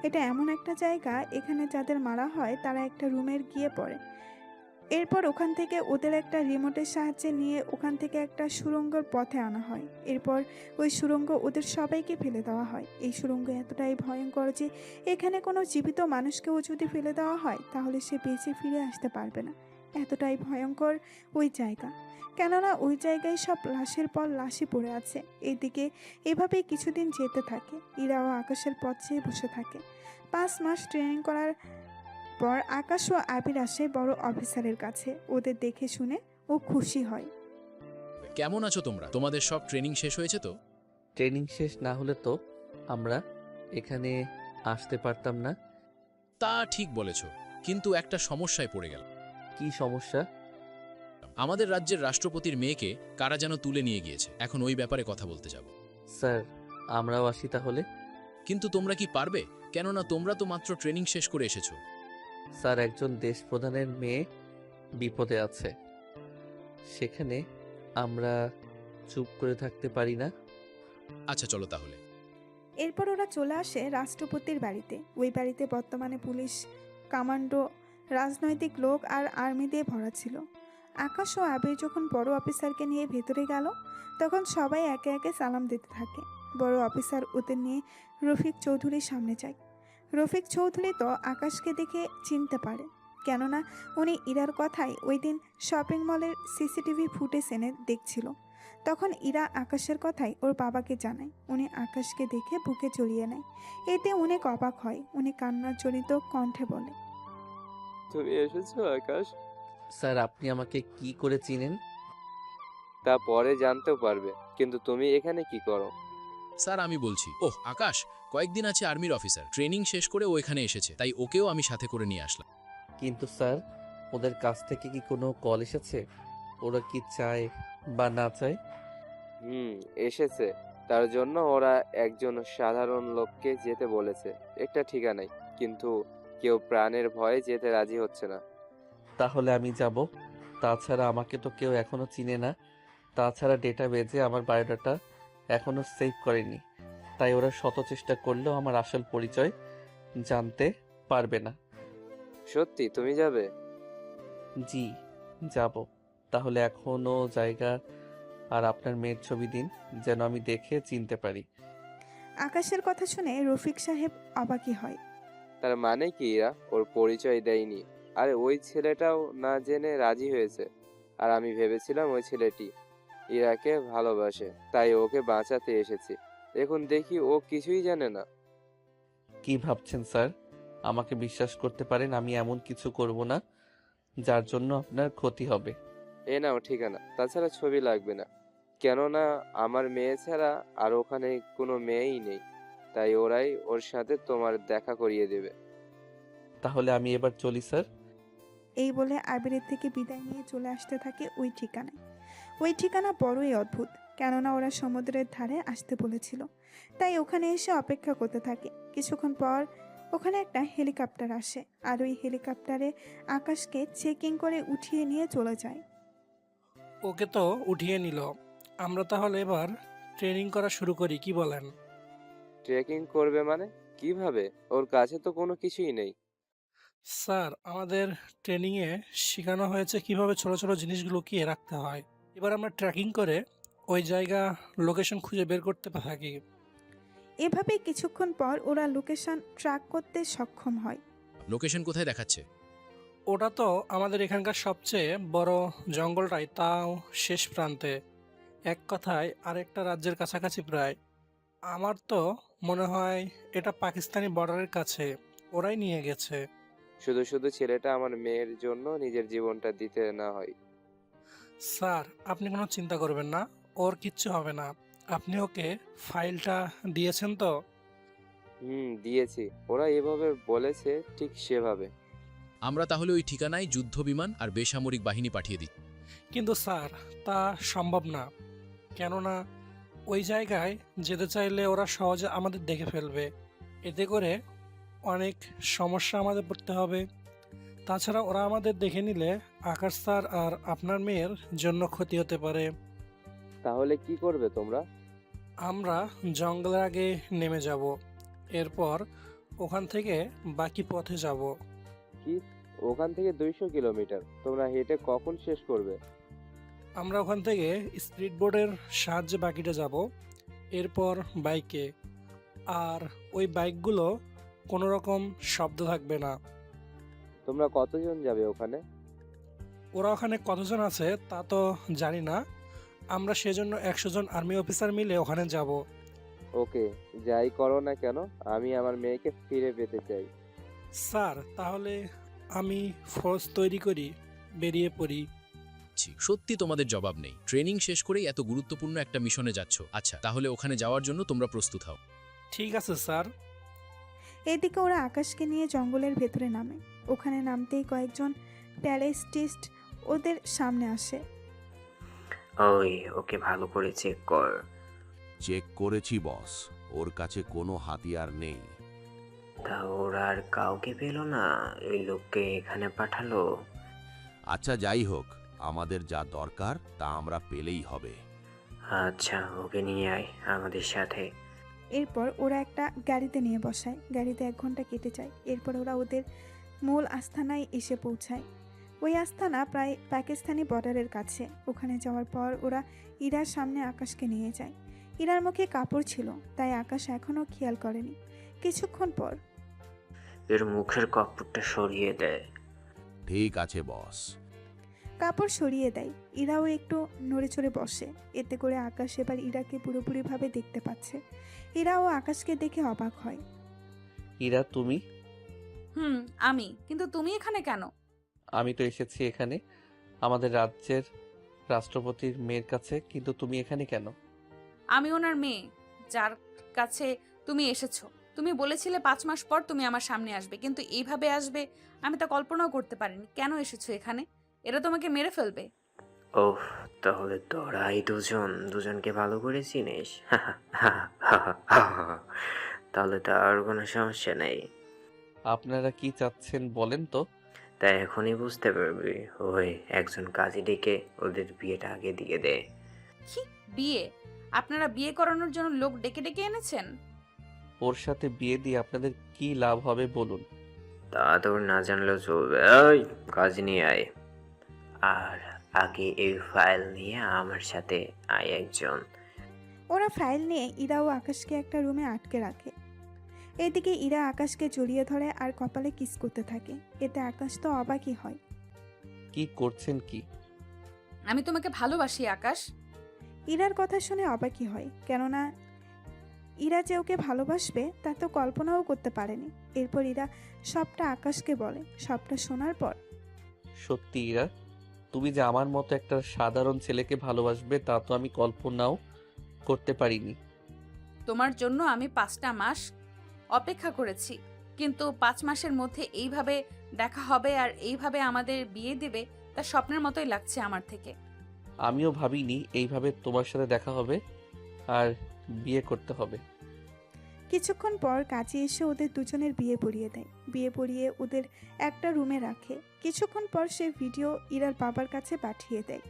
এটা এমন একটা জায়গা, এখানে যাদের মারা হয় তারা একটা রুমের গিয়ে পড়ে। এরপর ওখান থেকে ওদের একটা রিমোটের সাহায্যে নিয়ে ওখান থেকে একটা সুড়ঙ্গের পথে আনা হয়। এরপর ওই সুড়ঙ্গ ওদের সবাইকে ফেলে দেওয়া হয়। এই সুড়ঙ্গ এতটাই ভয়ঙ্কর যে এখানে কোনো জীবিত মানুষকেও যদি ফেলে দেওয়া হয় তাহলে সে বেঁচে ফিরে আসতে পারবে না। এতটাই ভয়ঙ্কর ওই জায়গা, কেননা ওই জায়গায় সব লাশের পর লাশই পড়ে আছে। এদিকে এভাবেই কিছুদিন যেতে থাকে। ইরা ও আকাশের পথ চেয়ে বসে থাকে। 5 মাস ট্রেনিং করার পর আকাশ ও আবির আসে বড় অফিসারের কাছে। ওদের দেখে শুনে ও খুশি হয়। কেমন আছো তোমরা? তোমাদের সব ট্রেনিং শেষ হয়েছে তো? ট্রেনিং শেষ না হলে তো আমরা এখানে আসতে পারতাম না। তা ঠিক বলেছ, কিন্তু একটা সমস্যায় পড়ে গেল। কি সমস্যা? আমাদের রাজ্যের রাষ্ট্রপতির মেয়েকে কারা যেন তুলে নিয়ে গিয়েছে। এখন ওই ব্যাপারে কথা বলতে যাব। স্যার, আমরাও আসি তাহলে? কিন্তু তোমরা কি পারবে? কেননা তোমরা তো মাত্র ট্রেনিং শেষ করে এসেছো। স্যার, একজন দেশ প্রধানের মেয়ে বিপদে আছে, সেখানে আমরা চুপ করে থাকতে পারি না। আচ্ছা, চলো তাহলে। এরপর ওরা চলে আসে রাষ্ট্রপতির বাড়িতে। ওই বাড়িতে বর্তমানে পুলিশ, কমান্ডো, রাজনৈতিক লোক আর আর্মি দিয়ে ভরা ছিল। আকাশ ও আবির যখন বড় অফিসারকে নিয়ে ভেতরে গেল তখন সবাই একে একে সালাম দিতে থাকে। বড় অফিসার ওদের নিয়ে রফিক চৌধুরীর সামনে যায়। রফিক চৌধুরী তো আকাশকে দেখে চিনতে পারে, কেননা উনি ইরার কথাই ওই দিন শপিং মলের সিসিটিভি ফুটেজ এনে দেখছিল। তখন ইরা আকাশের কথাই ওর বাবাকে জানায়। উনি আকাশকে দেখে বুকে জড়িয়ে নেয়। এতে অনেক অবাক হয়। উনি কান্নার জড়িত কণ্ঠে বলে, তুমি এসেছো আকাশ? স্যার, আপনি আমাকে কি করে চিনেন? তা পরে জানতেও পারবে, কিন্তু তুমি এখানে কি করো? স্যার, আমি বলছি। ওহ, আকাশ কয়েকদিন আছে আর্মির অফিসার, ট্রেনিং শেষ করে ও এখানে এসেছে, তাই ওকেও আমি সাথে করে নিয়ে আসলাম। কিন্তু স্যার, ওদের কাছ থেকে কি কোনো কল এসেছে? ওরা কি চায় বা না চায়? এসেছে। তার জন্য ওরা একজন সাধারণ লোককে যেতে বলেছে একটা ঠিকানায়, কিন্তু কেউ প্রাণের ভয়ে যেতে রাজি হচ্ছে না। তাহলে আমি যাব। তাছাড়া আমাকে তো কেউ এখনো চিনে না। তাছাড়া ডেটাবেজে আমার বায়োডাটা এখনো সেভ করেনি, তাই ওরা শত চেষ্টা করলেও আমার আসল পরিচয় জানতে পারবে না। সত্যি তুমি যাবে? জি, যাব। তাহলে এখনো জায়গা আর আপনার মেয়ের ছবি দিন, যেন আমি দেখে চিনতে পারি। আকাশের কথা শুনে রফিক সাহেব অবাকই হয়। তার মানে কি এরা ওর পরিচয় দেয়নি? আরে ওই ছেলেটাও না জেনে রাজি হয়েছে। আর আমি ভেবেছিলাম ওই ছেলেটি ইরাকে ভালোবাসে, তাই ওকে বাঁচাতে এসেছি। এখন দেখি ও কিছুই জানে না। কি ভাবছেন স্যার? আমাকে বিশ্বাস করতে পারেন, আমি এমন কিছু করব না যার জন্য আপনার ক্ষতি হবে। এ নাও ঠিকানা, তাছাড়া ছবি লাগবে না, কেননা আমার মেয়ে ছাড়া আর ওখানে কোনো মেয়েই নেই, তাই ওরাই ওর সাথে তোমার দেখা করিয়ে দেবে। তাহলে আমি এবার চলি স্যার। এই বলে আবিরের থেকে বিদায় নিয়ে চলে আসতে থাকে ওই ঠিকানায়। ওই ঠিকানা বড়ই অদ্ভুত, কেননা ওরা সমুদ্রের ধারে আসতে বলেছিল, তাই ওখানে এসে অপেক্ষা করতে থাকে। কিছুক্ষণ পর ওখানে একটা হেলিকপ্টার আসে, আর ওই হেলিকপ্টারে আকাশকে চেকিং করে উঠিয়ে নিয়ে চলে যায়। ওকে তো উঠিয়ে নিল, আমরা তাহলে এবার ট্রেনিং করা শুরু করি, কি বলেন? ট্রেকিং করবে মানে কিভাবে? ওর কাছে তো কোনো কিছুই নেই। স্যার, আমাদের ট্রেনিংয়ে শেখানো হয়েছে কিভাবে ছোট ছোট জিনিসগুলো লুকিয়ে রাখতে হয়। এবার আমরা ট্র্যাকিং করে ওই জায়গা লোকেশন খুঁজে বের করতে থাকি। এভাবে কিছুক্ষণ পর ওরা লোকেশন ট্র্যাক করতে সক্ষম হয়। লোকেশন কোথায় দেখাচ্ছে? ওটা তো আমাদের এখানকার সবচেয়ে বড় জঙ্গলটাই, তাও শেষ প্রান্তে। এক কথায় আরেকটা রাজ্যের কাছাকাছি প্রায়। আমার তো মনে হয় এটা পাকিস্তানি বর্ডারের কাছে, ওরাই নিয়ে গেছে। শুধু শুধু ছেলেটা আমার মেয়ের জন্য নিজের জীবনটা দিতে না হয়। স্যার, আপনি কোনো চিন্তা করবেন না, ওর কিচ্ছু হবে না। আপনি ওকে ফাইলটা দিয়েছেন তো? দিয়েছি। ওরা এভাবে বলেছে ঠিক সেভাবে। আমরা তাহলে ওই ঠিকানায় যুদ্ধ বিমান আর বেসামরিক বাহিনী পাঠিয়ে দিই। কিন্তু স্যার, তা সম্ভব না। কেননা ওই জায়গায় যেতে চাইলে ওরা সহজে আমাদের দেখে ফেলবে। এতে করে অনেক সমস্যা আমাদের পড়তে হবে। তাছাড়া ওরা আমাদের দেখে নিলে আকাশ স্যার আর আপনার মেয়ের জন্য ক্ষতি হতে পারে। তাহলে কি করবে তোমরা? আমরা জঙ্গলের আগে নেমে যাব, এরপর ওখান থেকে বাকি পথে যাব। কি? ওখান থেকে 200 কিলোমিটার তোমরা হেঁটে কখন শেষ করবে? আমরা ওখান থেকে স্পিড বোর্ডের সাহায্যে বাকিটা যাব, এরপর বাইকে। আর ওই বাইকগুলো কোনো রকম শব্দ থাকবে না। তোমরা কতজন যাবে ওখানে? ওরা ওখানে কতজন আছে তা তো জানি না। আমরা সেজন্য 100 জন আর্মি অফিসার মিলে ওখানে যাব। ওকে, যাই করো না কেন আমি আমার মেয়েকে ফিরে পেতে চাই। স্যার, তাহলে আমি ফোর্স তৈরি করি, বেরিয়ে পড়ি। সত্যি তোমাদের জবাব নেই। ট্রেনিং শেষ করেই এত গুরুত্বপূর্ণ একটা মিশনে যাচ্ছ। আচ্ছা, তাহলে ওখানে যাওয়ার জন্য তোমরা প্রস্তুত হও। ঠিক আছে স্যার। এদিকে ওরা আকাশকে নিয়ে জঙ্গলের ভেতরে নামে। ওখানে নামতেই কয়েকজন প্যালেস্টিস্ট ওদের সামনে আসে। ওই, ওকে ভালো করে চেক কর। চেক করেছি বস, ওর কাছে কোনো হাতিয়ার নেই। তা ওরা আর কাউকে পেল না, ওই লোককে এখানে পাঠালো। আচ্ছা যাই হোক, আমাদের যা দরকার তা আমরা পেলেই হবে। আচ্ছা, ওকে নিয়ে আয় আমাদের সাথে। এরপর ওরা একটা গাড়িতে নিয়ে বসায়। গাড়িতে 1 ঘন্টা কেটে যায়। এরপর ওরা ওদের মূল আস্তানায় এসে পৌঁছায়। ওই আস্তানা প্রায় পাকিস্তানি বর্ডারের কাছে। ওখানে যাওয়ার পর ওরা ইরার সামনে আকাশকে নিয়ে যায়। ইরার মুখে কাপড় ছিল, তাই আকাশ এখনও খেয়াল করেনি। কিছুক্ষণ পর এর মুখের কাপড়টা সরিয়ে দেয়। ঠিক আছে বস। কাপড় সরিয়ে দেয়। ইরাও একটু নড়ে চড়ে বসে। এতে করে আকাশ এবার ইরাকে পুরোপুরিভাবে দেখতে পাচ্ছে। ইরাও আকাশকে দেখে অবাক হয়। ইরা, তুমি? আমি। কিন্তু তুমি এখানে কেন? আমি তো এসেছি এখানে আমাদের রাজ্যের রাষ্ট্রপতির মেয়ের কাছে, কিন্তু তুমি এখানে কেন? আমি ওনার মেয়ে, যার কাছে তুমি এসেছো। তুমি বলেছিলে 5 মাস পর তুমি আমার সামনে আসবে, কিন্তু এইভাবে আসবে আমি তা কল্পনাও করতে পারিনি। কেন এসেছো এখানে? এরা তোমাকে মেরে ফেলবে। ওহ, তাহলে তোরাই দুজনকে ভালো করে চিনিস। তাহলে তো আর কোনো সমস্যা নেই। আপনারা কি চাচ্ছেন বলেন তো? তাই এখনই বুঝতে পারবি। ওই একজন কাজী ডেকে ওদের বিয়েটা আগে দিয়ে দে। কি বিয়ে? আপনারা বিয়ে করানোর জন্য লোক ডেকে ডেকে এনেছেন? ওর সাথে বিয়ে দিয়ে আপনাদের কি লাভ হবে বলুন? তা তোর না জানলেও চলবে। ওই কাজ নিয়ে আয়। আর আগে এই ফাইল নিয়ে আমার সাথে আয় একজন। ওরা ফাইল নিয়ে ইরা ও আকাশকে একটা রুমে আটকে রাখে। এদিকে ইরা আকাশকে জড়িয়ে ধরে আর কপালে কিস করতে থাকে। এতে আকাশ তো অবাকই হয়। কি করছেন কি? আমি তোমাকে ভালোবাসি আকাশ। ইরার কথা শুনে অবাকই হয়, কেননা ইরা যে ওকে ভালোবাসবে তা তো কল্পনাও করতে পারেনি। এরপর ইরা সবটা আকাশকে বলে। সবটা শোনার পর সত্যি ইরা, তুমি যে আমার মতো একটা সাধারণ ছেলেকে ভালোবাসবে তা তো আমি কল্পনাও করতে পারিনি। তোমার জন্য আমি 5টা মাস অপেক্ষা করেছি, কিন্তু 5 মাসের মধ্যে এইভাবে দেখা হবে আর এইভাবে আমাদের বিয়ে দেবে তা স্বপ্নের মতোই লাগছে আমার থেকে। আমিও ভাবিনি এইভাবে তোমার সাথে দেখা হবে আর বিয়ে করতে হবে। কিছুক্ষণ পর কাজে এসে ওদের দুজনের বিয়ে পড়িয়ে দেয়। বিয়ে পড়িয়ে ওদের একটা রুমে রাখে। কিছুক্ষণ পর সে ভিডিও ইরার বাবার কাছে পাঠিয়ে দেয়।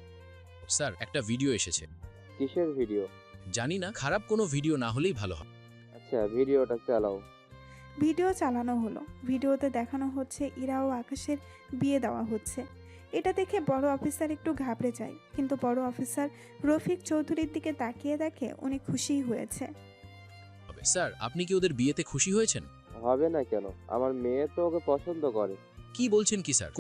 স্যার, একটা ভিডিও এসেছে। কিসের ভিডিও? জানি না, খারাপ কোনো ভিডিও না হলেই ভালো হয়। আচ্ছা, ভিডিওটা চালাও। ভিডিও চালানো হলো। ভিডিওতে দেখানো হচ্ছে ইরা ও আকাশের বিয়ে দেওয়া হচ্ছে। এটা দেখে বড় অফিসার একটু ঘাবড়ে যায়, কিন্তু বড় অফিসার রফিক চৌধুরীর দিকে তাকিয়ে দেখে উনি খুশিই হয়েছে। স্যার, আপনি কি ওদের বিয়েতে খুশি হয়েছেন? হবে না কেন? আমার মেয়ে তো ওকে পছন্দ করে। কি বলছেন কি স্যার?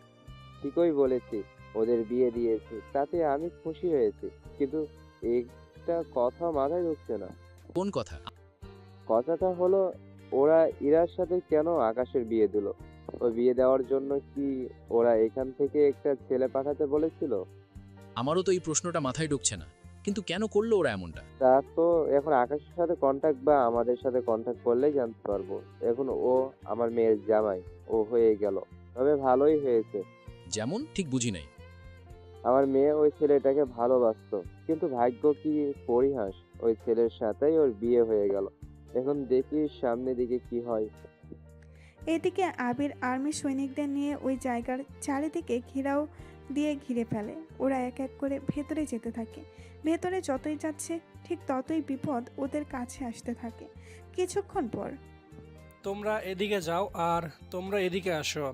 ঠিকই বলেছি, ওদের বিয়ে দিয়েছি, তাতে আমি খুশি হয়েছি, কিন্তু একটা কথা মাথায় ঢুকছে না। কোন কথা? কথাটা হলো, ওরা ইরার সাথে কেন আকাশের বিয়ে দিল? ওই বিয়ে দেওয়ার জন্য কি ওরা এখান থেকে একটা ছেলে পাঠাতে বলেছিল? আমারও তো এই প্রশ্নটা মাথায় ঢুকছে না, কিন্তু কেন করলো ওরা এমনটা? তা তো এখন আকাশের সাথে কন্টাক্ট বা আমাদের সাথে কন্টাক্ট করলেই জানতে পারবো। এখন ও আমার মেয়ের জামাই, ও হয়ে গেল, তবে ভালোই হয়েছে। যেমন ঠিক বুঝি নাই। আমার মেয়ে ওই ছেলেটাকে ভালোবাসতো, কিন্তু ভাগ্য কি পরিহাস, ওই ছেলের সাথেই ওর বিয়ে হয়ে গেল। এখন দেখি সামনের দিকে কি হয়। এদিকে আবির আর্মি সৈনিকদের নিয়ে ওই জায়গার চারিদিকে ঘেরাও দিয়ে ঘিরে ফেলে। ওরা এক এক করে ভেতরে যেতে থাকে। ভেতরে যতই যাচ্ছে ঠিক ততই বিপদ ওদের কাছে আসতে থাকে। কিছুক্ষণ পর তোমরা এদিকে যাও আর তোমরা এদিকে আসো।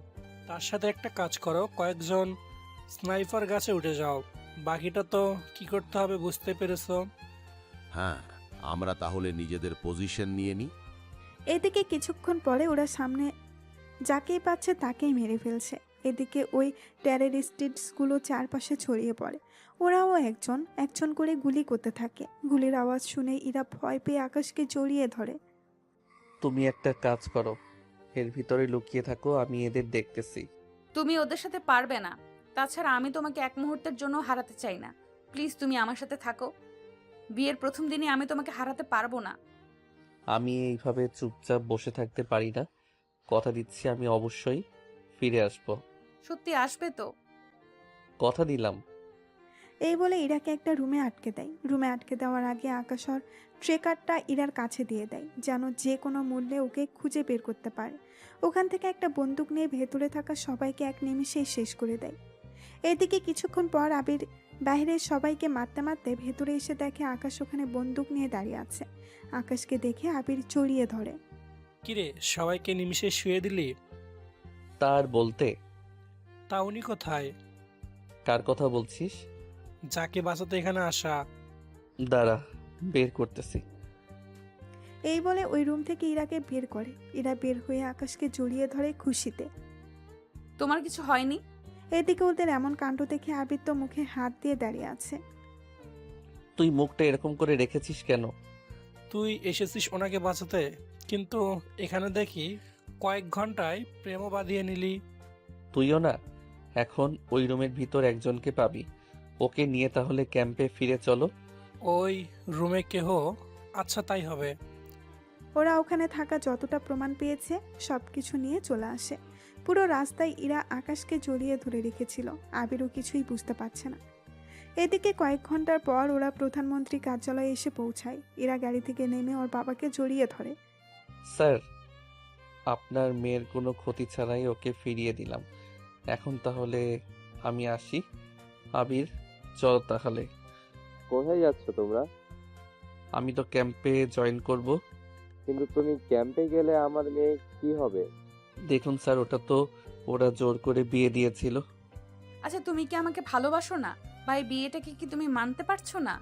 তার সাথে একটা কাজ করো, কয়েকজন স্নাইপার গাছে উঠে যাও। বাকিটা তো কি করতে হবে বুঝতে পেরেছো? হ্যাঁ, আমরা তাহলে নিজেদের পজিশন নিয়ে নিই। এদিকে কিছুক্ষণ পরে ওরা সামনে যাকেই পাচ্ছে তাকেই মেরে ফেলছে। এদিকে ওই টেররিস্টগুলো চারপাশে ছড়িয়ে পড়ে। ওরাও একজন একজন করে গুলি করতে থাকে। গুলির আওয়াজ শুনে ইরা ভয় পেয়ে আকাশকে জড়িয়ে ধরে। তুমি একটা কাজ করো, এর ভিতরে লুকিয়ে থাকো, আমি এদের দেখতেছি। তুমি ওদের সাথে পারবে না। তাছাড়া আমি তোমাকে এক মুহূর্তের জন্য হারাতে চাই না। প্লিজ তুমি আমার সাথে থাকো। বিয়ের প্রথম দিনই আমি তোমাকে হারাতে পারবো না। আমি এইভাবে চুপচাপ বসে থাকতে পারি না। কথা দিচ্ছি আমি অবশ্যই ফিরে আসব। সত্যি আসবে তো? কথা দিলাম। এই বলে ইরাকে একটা রুমে আটকে দেয়। রুমে আটকে দেওয়ার আগে আকাশ ওর ট্রেকারটা ইরার কাছে দিয়ে দেয়, যেন যে কোনো মূল্যে ওকে খুঁজে বের করতে পারে। ওখান থেকে একটা বন্দুক নিয়ে ভেতরে থাকা সবাইকে এক নিমিষেই শেষ করে দেয়। এদিকে কিছুক্ষণ পর আবির বাইরের সবাইকে মারতে মারতে ভেতরে এসে দেখে আকাশ ওখানে বন্দুক নিয়ে দাঁড়িয়ে আছে। আকাশকে দেখে আবির জড়িয়ে ধরে। কিরে, সবাইকে নিমিষে শুয়ে দিলি? তার বলতে? তা উনি কোথায়? কার কথা বলছিস? যাকে বাঁচাতে এখানে আসা। দাঁড়া, বের করতেছি। এই বলে ওই রুম থেকে ইরাকে বের করে। ইরা বের হয়ে আকাশকে জড়িয়ে ধরে খুশিতে। তোমার কিছু হয়নি? এদিকে ওদের এমন কাণ্ড দেখে আবির তো মুখে হাত দিয়ে দাঁড়িয়ে আছে। তুই মুখটা এরকম করে রেখেছিস কেন? তুই এসেছিস ওনাকে বাঁচাতে, কিন্তু এখানে দেখি কয়েক ঘন্টায় প্রেমও বাঁধিয়ে নিলি। তুইও না? এখন ওই রুমের ভিতর একজনকে পাবি, ওকে নিয়ে তাহলে ক্যাম্পে ফিরে চলো। ওই রুমে কেহ? আচ্ছা, তাই হবে। ওরা ওখানে থাকা যতটা প্রমাণ পেয়েছে সব কিছু নিয়ে চলে আসে। পুরো রাস্তায় ইরা আকাশকে জড়িয়ে ধরে রেখেছিল। আবিরও কিছুই বুঝতে পারছে না। এদিকে কয়েক ঘন্টার পর ওরা প্রধানমন্ত্রী কার্যালয়ে এসে পৌঁছায়। ইরা গাড়ি থেকে নেমে ওর বাবাকে জড়িয়ে ধরে। স্যার, আপনার মেয়ের কোনো ক্ষতি ছাড়াই ওকে ফিরিয়ে দিলাম। এখন তাহলে আমি আসি। আবির, চল তাহলে। কোথায় যাচ্ছ তোমরা? আমি তো ক্যাম্পে জয়েন করব। কিন্তু তুমি ক্যাম্পে গেলে আমার মেয়ে কি হবে? দেখুন স্যার, ওটা তো ওরা জোর করে বিয়ে দিয়েছিল। আচ্ছা, তুমি কি আমাকে ভালোবাসো না? বা এই বিয়েটাকে কি তুমি মানতে পারছো না?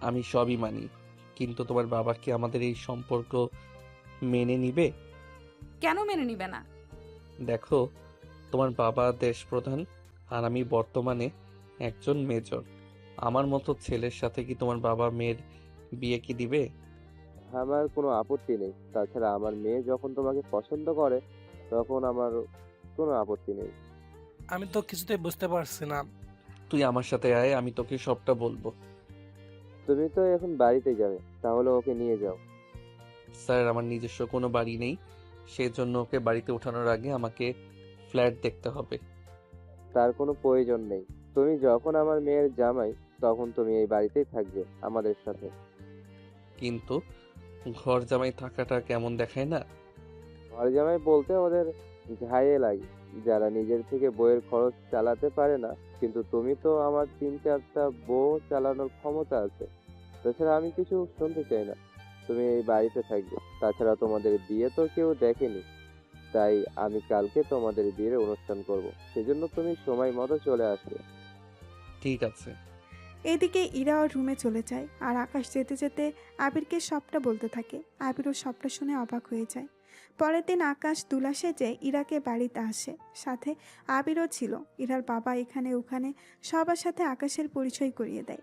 আমি সবই মানি, কিন্তু তোমার বাবা কি আমাদের এই সম্পর্ক মেনে নিবে? কেন মেনে নিবে না? দেখো, তোমার বাবা দেশপ্রধান আর আমি বর্তমানে একজন মেজর। আমার মতো ছেলের সাথে কি তোমার বাবা মেয়ের বিয়ে কি দিবে? আমার কোনো আপত্তি নেই। তাছাড়া আমার মেয়ে যখন তোমাকে পছন্দ করে তখন আমার কোনো আপত্তি নেই। আমি তো কিছুতেই বুঝতে পারছি না। তুই আমার সাথে আয়, আমি তোকে সবটা বলবো। তুমি তো এখন বাড়িতে যাবে, তাহলে ওকে নিয়ে যাও। স্যার, আমার নিজস্ব কোনো বাড়ি নেই, সেজন্য ওকে বাড়িতে ওঠানোর আগে আমাকে ফ্ল্যাট দেখতে হবে। তার কোনো প্রয়োজন নেই। তুমি যখন আমার মেয়ের জামাই, তখন তুমি এই বাড়িতেই থাকবে আমাদের সাথে। কিন্তু ঘর জামাই থাকাটা কেমন দেখায় না? ঘর জামাই বলতে ওদের ঘায়ে লাগে, যারা নিজের থেকে বইয়ের খরচ চালাতে পারে না। কিন্তু তুমি তো আমার 3-4টা বউ চালানোর ক্ষমতা আছে। তাছাড়া আমি কিছু শুনতে চাই না, তুমি এই বাড়িতে থাকবে। তাছাড়া তোমাদের বিয়ে তো কেউ দেখেনি, তাই আমি কালকে তোমাদের বিয়ের অনুষ্ঠান করব। সেজন্য তুমি সময় মতো চলে আসবে। ঠিক আছে। এদিকে ইরা ওর রুমে চলে যায় আর আকাশ যেতে যেতে আবিরকে সবটা বলতে থাকে। আবিরও সবটা শুনে অবাক হয়ে যায়। পরের দিন আকাশ দুলা সেজে ইরাকে বাড়িতে আসে, সাথে আবিরও ছিল। ইরার বাবা এখানে ওখানে সবার সাথে আকাশের পরিচয় করিয়ে দেয়।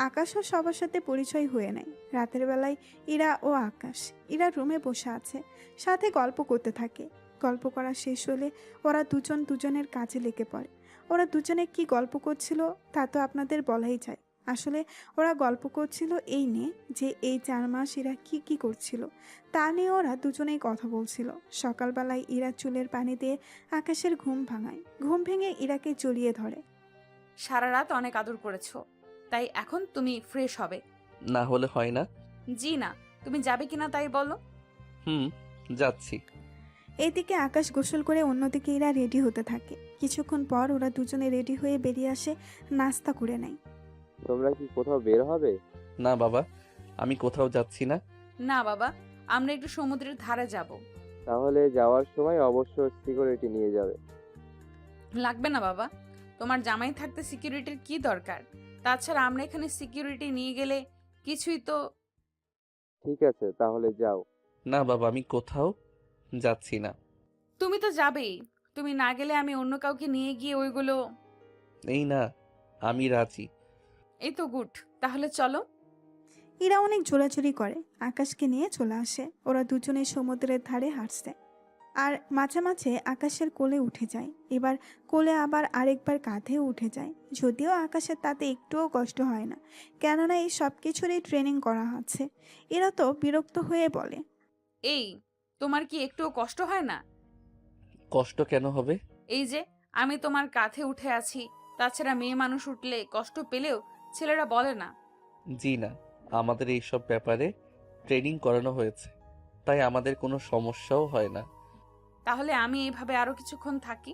আকাশও সবার সাথে পরিচয় হয়ে নেয়। রাতের বেলায় ইরা ও আকাশ ইরার রুমে বসে আছে, সাথে গল্প করতে থাকে। গল্প করা শেষ হলে ওরা দুজন দুজনের কাজে লেগে পড়ে। ওরা দুজনে কি গল্প করছিল তা তো আপনাদের বলাই যায়। আসলে ওরা গল্প করছিল এই নিয়ে যে এই 4 মাস ইরা কি কি করছিল তা নিয়ে ওরা দুজনেই কথা বলছিল। সকালবেলায় ইরা চুলের পানি দিয়ে আকাশের ঘুম ভাঙায়। ঘুম ভেঙে ইরাকে জড়িয়ে ধরে। সারা রাত অনেক আদর করেছো, তাই এখন তুমি ফ্রেশ হবে। না হলে হয় না? জি না, তুমি যাবে কিনা তাই বলো। যাচ্ছি। এইদিকে আকাশ গোসল করে অন্যদিকে ইরা রেডি হতে থাকে। কিছুক্ষণ পর ওরা দুজনে রেডি হয়ে বেরিয়ে আসে, নাস্তা করে নেয়। তোমরা কি কোথাও বের হবে? না বাবা, আমি কোথাও যাচ্ছি না। না বাবা, আমরা একটু সমুদ্রের ধারে যাব। তাহলে যাওয়ার সময় অবশ্য সিকিউরিটি নিয়ে যাবে। লাগবে না বাবা, তোমার জামাই থাকতে সিকিউরিটির কি দরকার? তাছাড়া আমরা এখানে সিকিউরিটি নিয়ে গেলে কিছুই তো। ঠিক আছে, তাহলে যাও। না বাবা, আমি কোথাও যাচ্ছি না। তুমি তো যাবেই, তুমি না গেলে আমি অন্য কাউকে নিয়ে গিয়ে ওইগুলো। এই না, আমি রাজি। এই তো গুড, তাহলে চলো। ইরা অনেক জোরাজুরি করে, আকাশকে নিয়ে চলে আসে। ওরা দুজনে সমুদ্রের ধারে হাঁটছে, আর মাঝে মাঝে আকাশের কোলে উঠে যায়। এবার কোলে আবার আরেকবার কাঁধেও উঠে যায়। যদিও আকাশের তাতে একটুও কষ্ট হয় না, কেননা এই সব কিছুরই ট্রেনিং করা আছে। এরা তো বিরক্ত হয়ে বলে, এই তোমার কি একটুও কষ্ট হয় না? কষ্ট কেন হবে? এই যে আমি তোমার কাঁধে উঠে আছি, তাছাড়া মেয়ে মানুষ উঠলে কষ্ট পেলেও ছেলেরা বলে না। জি না, আমাদের এইসব ব্যাপারে ট্রেনিং করানো হয়েছে, তাই আমাদের কোনো সমস্যাও হয় না। তাহলে আমি এইভাবে আরো কিছুক্ষণ থাকি।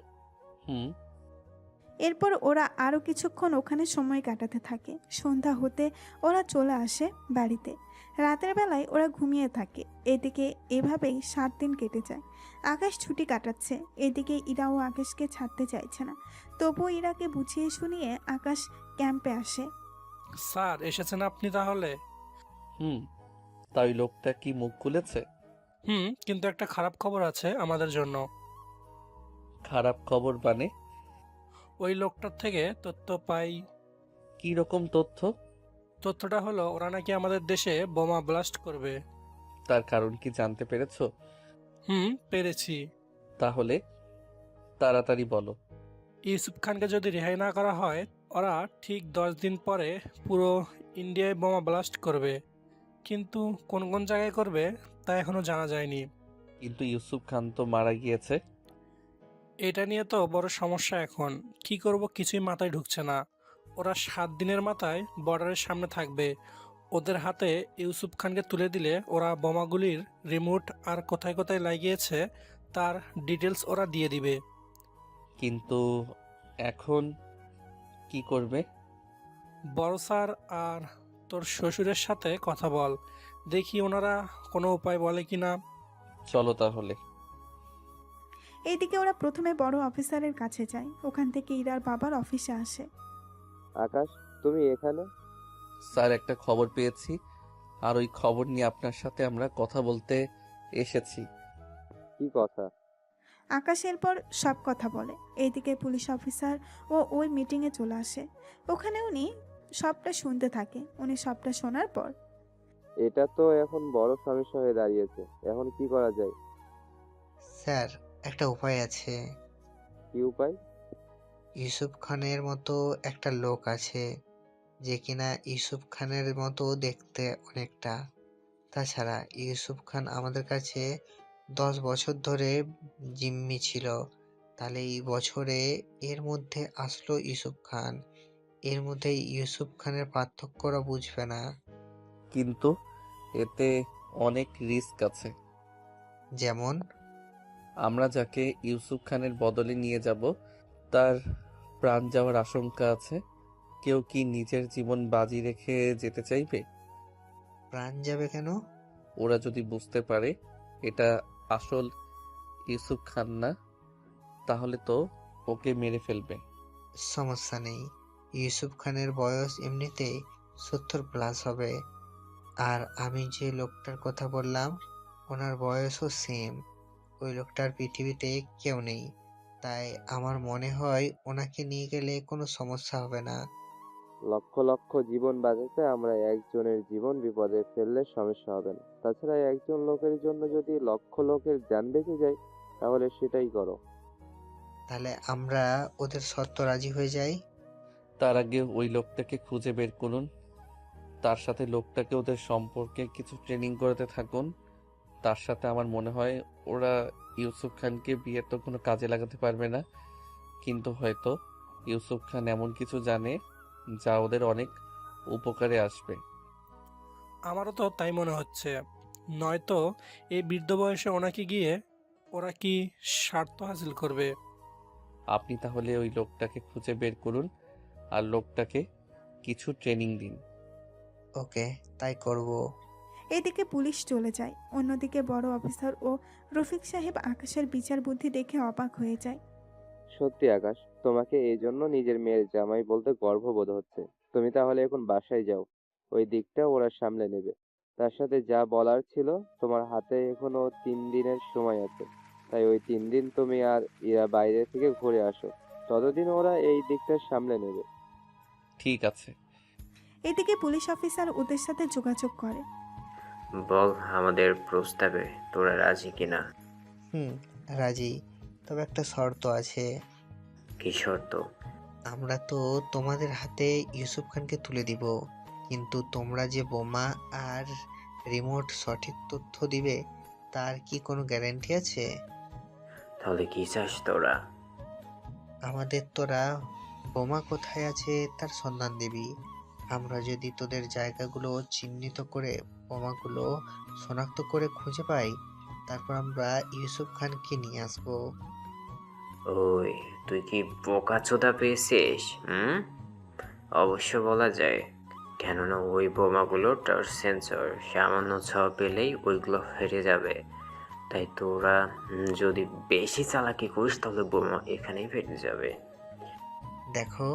এরপর ওরা আরও কিছুক্ষণ ওখানে সময় কাটাতে থাকে। সন্ধ্যা হতে ওরা চলে আসে বাড়িতে। রাতের বেলায় ওরা ঘুমিয়ে থাকে। এদিকে এভাবেই 7 দিন কেটে যায়। আকাশ ছুটি কাটাচ্ছে। এদিকে ইরাও আকাশকে ছাড়তে চাইছে না। তবুও ইরাকে বুঝিয়ে শুনিয়ে আকাশ ক্যাম্পে আসে। স্যার এসেছেন আপনি তাহলে? তাই লোকটা কি মুখ খুলেছে? কিন্তু একটা খারাপ খবর আছে আমাদের জন্য। খারাপ খবর মানে? ওই লোকটার থেকে তথ্য পাই। কি রকম তথ্য? তথ্যটা হলো ওরা নাকি আমাদের দেশে বোমা ব্লাস্ট করবে। তার কারণ কি জানতে পেরেছো? পেরেছি। তাহলে তাড়াতাড়ি বলো। ইউসুফ খানকে যদি রেহাই না করা হয়, ওরা ঠিক 10 দিন পরে পুরো ইন্ডিয়ায় বোমা ব্লাস্ট করবে। কিন্তু কোন কোন জায়গায় করবে তা এখনো জানা যায়নি। কিন্তু ইউসুফ খান তো মারা গিয়েছে। এটা নিয়ে তো বড় সমস্যা এখন। কি করব কিছুই মাথায় ঢুকছে না। ওরা 7 দিনের মাথায় বর্ডারের সামনে থাকবে। ওদের হাতে ইউসুফ খানকে তুলে দিলে ওরা বোমাগুলির রিমোট আর কোথায় কোথায় লাগিয়েছে তার ডিটেলস ওরা দিয়ে দিবে। কিন্তু এখন কি করবে? বড় স্যার আর তোর শ্বশুরের সাথে কথা বল, দেখি ওনারা কোনো উপায় বলে কিনা। চলো তাহলে। এইদিকে ওরা প্রথমে বড় অফিসারের কাছে যায়। ওখান থেকে ইরার বাবার অফিসে আসে। আকাশ, তুমি এখানে? স্যার, একটা খবর পেয়েছি, আর ওই খবর নিয়ে আপনার সাথে আমরা কথা বলতে এসেছি। কি কথা? আকাশ এরপর সব কথা বলে। এইদিকে পুলিশ অফিসার ও ওই মিটিংয়ে চলে আসে। ওখানে উনি সবটা শুনতে থাকে। উনি সবটা শোনার পর, এটা তো এখন বড় সমস্যা হয়ে দাঁড়িয়েছে, এখন কি করা যায়? স্যার, একটা উপায় আছে। কি উপায়? ইউসুফ খানের মতো একটা লোক আছে, যে কিনা ইউসুফ খানের মতো দেখতে অনেকটা। তাছাড়া ইউসুফ খান আমাদের কাছে 10 বছর ধরে জিম্মি ছিল। তাহলে এই বছরে এর মধ্যে আসলো ইউসুফ খান। এর মধ্যে ইউসুফ খানের পার্থক্যরা বুঝবে না। কিন্তু এতে অনেক রিস্ক আছে। যেমন? আমরা যাকে ইউসুফ খানের বদলে নিয়ে যাব তার প্রাণ যাওয়ার আশঙ্কা আছে। কেউ কি নিজের জীবন বাজি রেখে যেতে চাইবে? প্রাণ যাবে কেন? ওরা যদি বুঝতে পারে এটা আসল ইউসুফ খান না, তাহলে তো ওকে মেরে ফেলবে। সমস্যা নেই, ইউসুফ খানের বয়স এমনিতেই 70+ হবে। আর আমি যে লোকটার কথা বললাম ওনার বয়সও সেম। ওই লোকটার পৃথিবীতে কেউ নেই, তাই আমার মনে হয় ওনাকে নিয়ে গেলে কোনো সমস্যা হবে না। লক্ষ লক্ষ জীবন বাঁচাতে আমরা একজনের জীবন বিপদে ফেললে সমস্যা হবে না। তাছাড়া একজন লোকের জন্য যদি লক্ষ লোকের জান বেঁচে যায়, তাহলে সেটাই করো। তাহলে আমরা ওদের শর্ত রাজি হয়ে যাই। তার আগে ওই লোকটাকে খুঁজে বের করুন, তার সাথে লোকটাকে ওদের সম্পর্কে কিছু ট্রেনিং করাতে থাকুন। তার সাথে আমার মনে হয় ওরা ইউসুফ খানকে বিয়ের তো কোনো কাজে লাগাতে পারবে না, কিন্তু হয়তো ইউসুফ খান এমন কিছু জানে যা ওদের অনেক উপকারে আসবে। আমারও তো তাই মনে হচ্ছে। নয়তো এই বৃদ্ধ বয়সে ওনাকে গিয়ে ওরা কি স্বার্থ হাসিল করবে? আপনি তাহলে ওই লোকটাকে খুঁজে বের করুন আর লোকটাকে কিছু ট্রেনিং দিন। ওকে, তাই করব। এদিকে পুলিশ চলে যায়। অন্যদিকে বড় অফিসার ও রফিক সাহেব আকাশের বিচার বুদ্ধি দেখে অবাক হয়ে যায়। সত্যি আকাশ, তোমাকে এই জন্য নিজের মেয়ের জামাই বলতে গর্ববোধ হচ্ছে। তুমি তাহলে এখন বাসায় যাও, ওই দিকটা ওরা সামলে নেবে। তার সাথে যা বলার ছিল, তোমার হাতে এখনো 3 দিনের সময় আছে। তাই ওই 3 দিন তুমি আর ইরা বাইরে থেকে ঘুরে আসো, ততদিন ওরা এই দিকটা সামলে নেবে। ঠিক আছে। এদিকে পুলিশ অফিসার ওদের সাথে যোগাযোগ করে। বল আমাদের প্রস্তাবে তোরা রাজি কিনা? রাজি, তবে একটা শর্ত আছে। কি শর্ত? আমরা তো তোমাদের হাতে ইউসুফ খানকে তুলে দিব, কিন্তু তোমরা যে বোমা আর রিমোট সঠিক তথ্য দিবে তার কি কোনো গ্যারান্টি আছে? তাহলে কি চাস তোরা? আমাদের তোরা বোমা কোথায় আছে তার সন্ধান দিবি। আমরা যদি তোদের জায়গাগুলো চিহ্নিত করে বোমাগুলো শনাক্ত করে খুঁজে পাই, তারপর আমরা ইউসুফ খানকে নিয়ে আসবো। ওই, তুই কি বোকাচোদা পেয়েছিস? অবশ্য বলা যায়, কেননা ওই বোমাগুলো টাচ সেন্সর, সামান্য ছোঁয়া পেলেই ওইগুলো ফেটে যাবে। তাই তোরা যদি বেশি চালাকি করিস তাহলে বোমা এখানেই ফেটে যাবে। দেখো,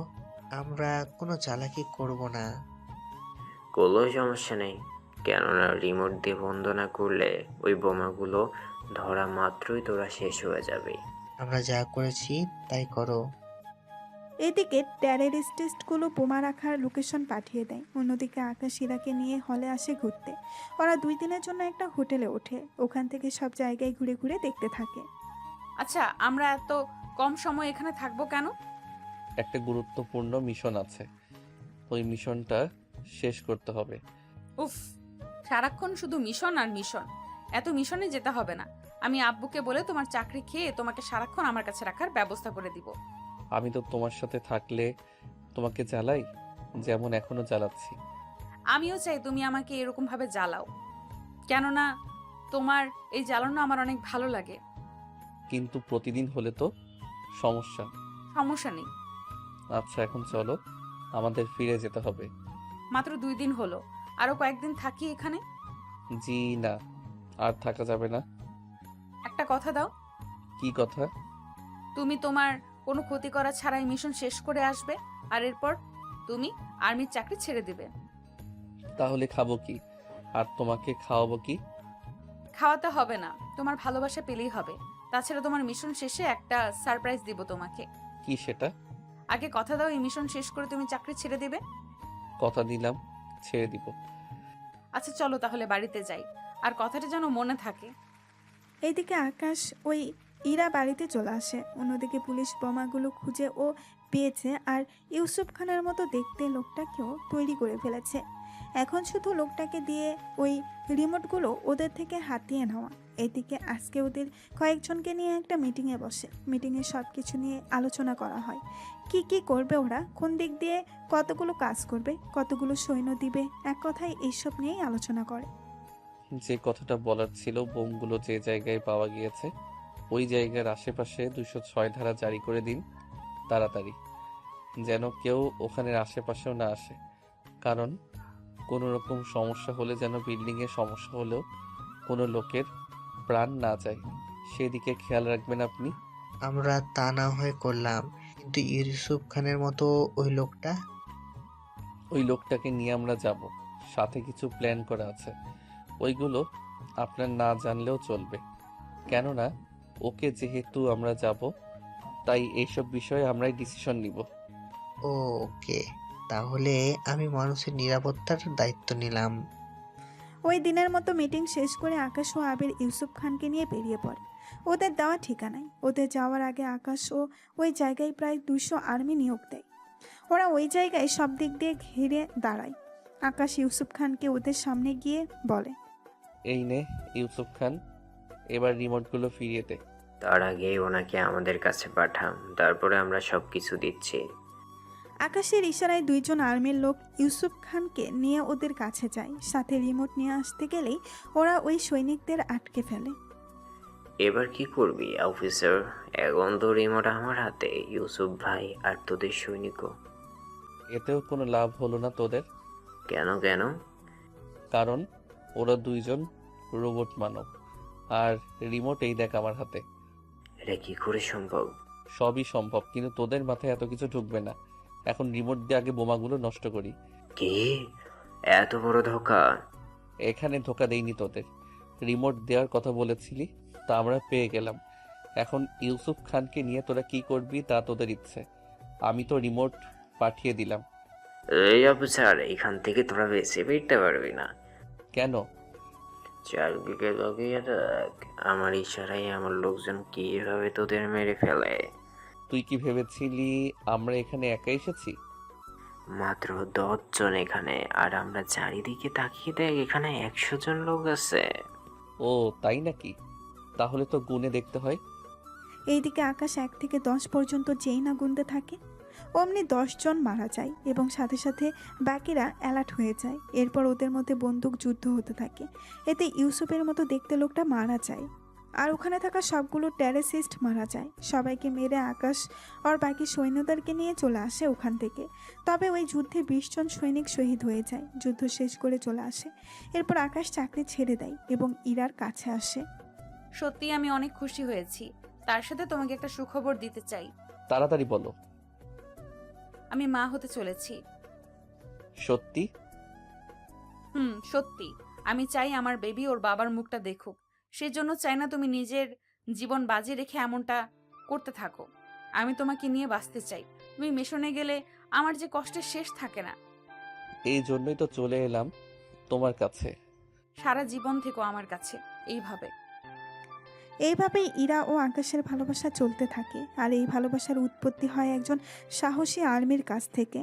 আমরা কোনো চালাকি করব না। কোনো সমস্যা নেই, কেননা রিমোট দিয়ে বন্ধ না করলে ওই বোমাগুলো ধরা মাত্রই তোরা শেষ হয়ে যাবে। আমরা যা করেছি তাই করো। এদিকে টেররিস্টগুলো বোমা রাখার লোকেশন পাঠিয়ে দেয়। অন্যদিকে আকাশ ইরাকে নিয়ে হলে আসে ঘুরতে। ওরা 2 দিনের জন্য একটা হোটেলে ওঠে। ওখান থেকে সব জায়গায় ঘুরে ঘুরে দেখতে থাকে। আচ্ছা, আমরা এত কম সময় এখানে থাকবো কেন? একটা গুরুত্বপূর্ণ মিশন আছে, ওই মিশনটা শেষ করতে হবে। উফ, সারাক্ষণ শুধু মিশন আর মিশন। এত মিশনে যেতে হবে না। আমি আব্বুকে বলে তোমার চাকরি খেয়ে তোমাকে সারাক্ষণ আমার কাছে রাখার ব্যবস্থা করে দিব। আমি তো তোমার সাথে থাকলে তোমাকে জ্বালাই, যেমন এখনো জ্বালাচ্ছি। আমিও চাই তুমি আমাকে এরকম ভাবে জ্বালাও, কেননা তোমার এই জ্বালানো আমার অনেক ভালো লাগে। কিন্তু প্রতিদিন হলে তো সমস্যা। সমস্যা নেই। আচ্ছা, এখন চলো, আমাদের ফিরে যেতে হবে। মাত্র 2 দিন হলো, আরো কয়েকদিন থাকি এখানে। জি না, আর থাকা যাবে না। একটা কথা দাও। কি কথা? তুমি তোমার কোনো ক্ষতি করা ছাড়াই মিশন শেষ করে আসবে, আর এরপর তুমি আর্মির চাকরি ছেড়ে দিবে। তাহলে খাবো কি, আর তোমাকে খাওয়াবো কি? খাওয়াতে হবে না, তোমার ভালোবাসা পেলেই হবে। তাছাড়া তোমার মিশন শেষে একটা সারপ্রাইজ দিব তোমাকে। কি সেটা? আগে কথা দাও, এই মিশন শেষ করে তুমি চাকরি ছেড়ে দিবে। কথা দিলাম, ছেড়ে দিব। আচ্ছা চলো তাহলে বাড়িতে যাই, আর কথাটা যেন মনে থাকে। এইদিকে আকাশ ওই ইরা বাড়িতে চলে আসে। অন্যদিকে পুলিশ বোমাগুলো খুঁজে ও পেয়েছে, আর ইউসুফ খানের মতো দেখতে লোকটাকেও তৈরি করে ফেলেছে। এখন শুধু লোকটাকে দিয়ে ওই রিমোটগুলো ওদের থেকে হাতিয়ে নেওয়া। এদিকে আজকে ওদের কয়েকজনকে নিয়ে একটা মিটিংয়ে বসে। মিটিংয়ে সব কিছু নিয়ে আলোচনা করা হয়। কি কি করবে ওরা, কোন দিক দিয়ে কতগুলো কাজ করবে, কতগুলো সৈন্য দিবে, এক কথায় এইসব নিয়েই আলোচনা করে। যে কথাটা বলার ছিল, বোমগুলো যে জায়গায় পাওয়া গিয়েছে ওই জায়গার আশেপাশে 206 ধারা জারি করে দিন তাড়াতাড়ি, যেন কেউ ওখানের আশেপাশেও না আসে। কারণ কোনো রকম সমস্যা হলে যেন বিল্ডিংয়ে সমস্যা হলেও কোনো লোকের প্রাণ না যায়, সেদিকে খেয়াল রাখবেন আপনি। আমরা তা না হয় করলাম, কিন্তু ইউসুফ খানের মতো ওই লোকটাকে নিয়ে আমরা যাব, সাথে কিছু প্ল্যান করা আছে। ওইগুলো আপনার না জানলেও চলবে, কেননা ওকে যেহেতু আমরা যাব, তাই এইসব বিষয়ে আমরাই ডিসিশন নিব। ওকে, তাহলে আমি মানুষের নিরাপত্তার দায়িত্ব নিলাম। ওই দিনের মতো মিটিং শেষ করে আকাশ ও আবির ইউসুফ খানকে নিয়ে বেরিয়ে পড়ে ওদের দেওয়া ঠিকানায়। ওদের যাওয়ার আগে আকাশ ও ওই জায়গায় প্রায় 200 আর্মি নিয়োগ দেয়। ওরা ওই জায়গায় সব দিক দিয়ে ঘিরে দাঁড়ায়। আকাশ ইউসুফ খানকে ওদের সামনে গিয়ে বলে, এই নে ইউসুফ খান, এবার রিমোটগুলো ফিরিয়ে দে। তার আগে ওনাকে আমাদের কাছে পাঠান, তারপরে আমরা সব কিছু দিচ্ছি। আকাশের ইশারায় 2 জন আর্মির লোক ইউসুফ খানকে নিয়ে ওদের কাছে যায়। সাথে রিমোট নিয়ে আসতে গেলেই ওরা ওই সৈনিকদের আটকে ফেলে। এবার কি করবি অফিসার? এখন তো রিমোট আমার হাতে, ইউসুফ ভাই আর তোদের সৈনিকও। এতেও কোনো লাভ হলো না তোদের। কেন কেন? কারণ ওরা 2 জন রোবট মানব, আর রিমোট এই দেখ আমার হাতে। এটা কি করে সম্ভব? সবই সম্ভব, কিন্তু তোদের মাথায় এত কিছু ঢুকবে না। এখন রিমোট দিয়ে আগে বোমাগুলো নষ্ট করি। কি এত বড় ধোকা? এখানে ধোকা দেইনি তোদের, রিমোট দেওয়ার কথা বলেছিলি, তা আমরা পেয়ে গেলাম। এখন ইউসুফ খানকে নিয়ে তোরা কি করবি তা তোদের ইচ্ছে। আমি তো রিমোট পাঠিয়ে দিলাম। এই অফিসার, এখান থেকে তোরা বেঁচে ফিরতে পারবি না। কেন? চারদিকে তাকিয়ে দেখ, আমার ইশারায় আমার লোকজন কিভাবে তোদের মেরে ফেলে। তুই কি ভেবেছিলি আমরা এখানে একা এসেছি? মাত্র 10 জন এখানে, আর আমরা চারিদিকে তাকিয়ে দেখ, এখানে 100 জন লোক আছে। ও তাই নাকি? তাহলে তো গুনে দেখতে হয়। এইদিকে আকাশ 1 থেকে 10 পর্যন্ত যেই না গুনতে থাকে অমনি 10 জন মারা যায় এবং সাথে সাথে বাকিরা অ্যালার্ট হয়ে যায়। এরপর ওদের মধ্যে বন্দুক যুদ্ধ হতে থাকে। এতে ইউসুফের মতো দেখতে লোকটা মারা যায়, আর ওখানে থাকা সবগুলো টেররিস্ট মারা যায়। সবাইকে মেরে আকাশ আর বাকি সৈন্যদেরকে নিয়ে চলে আসে ওখান থেকে। তবে ওই যুদ্ধে 20 জন সৈনিক শহীদ হয়ে যায়। যুদ্ধ শেষ করে চলে আসে। এরপর আকাশ চাকরি ছেড়ে দেয় এবং ইরার কাছে আসে। সত্যি আমি অনেক খুশি হয়েছি। তার সাথে তোমাকে একটা সুখবর দিতে চাই। তাড়াতাড়ি বলো। আমি মা হতে চলেছি। সত্যি? সত্যি। আমি চাই আমার বেবি ওর বাবার মুখটা দেখুক। সেজন্য চাই না তুমি নিজের জীবন বাজি রেখে এমনটা করতে থাকো। আমি তোমাকে নিয়ে বাঁচতে চাই। তুমি মিশনে গেলে আমার যে কষ্টের শেষ থাকে না। এই জন্যই তো চলে এলাম তোমার কাছে। সারা জীবন থেকো আমার কাছে এইভাবে। এইভাবেই ইরা ও আকাশের ভালোবাসা চলতে থাকে। আর এই ভালোবাসার উৎপত্তি হয় একজন সাহসী আর্মির কাছ থেকে।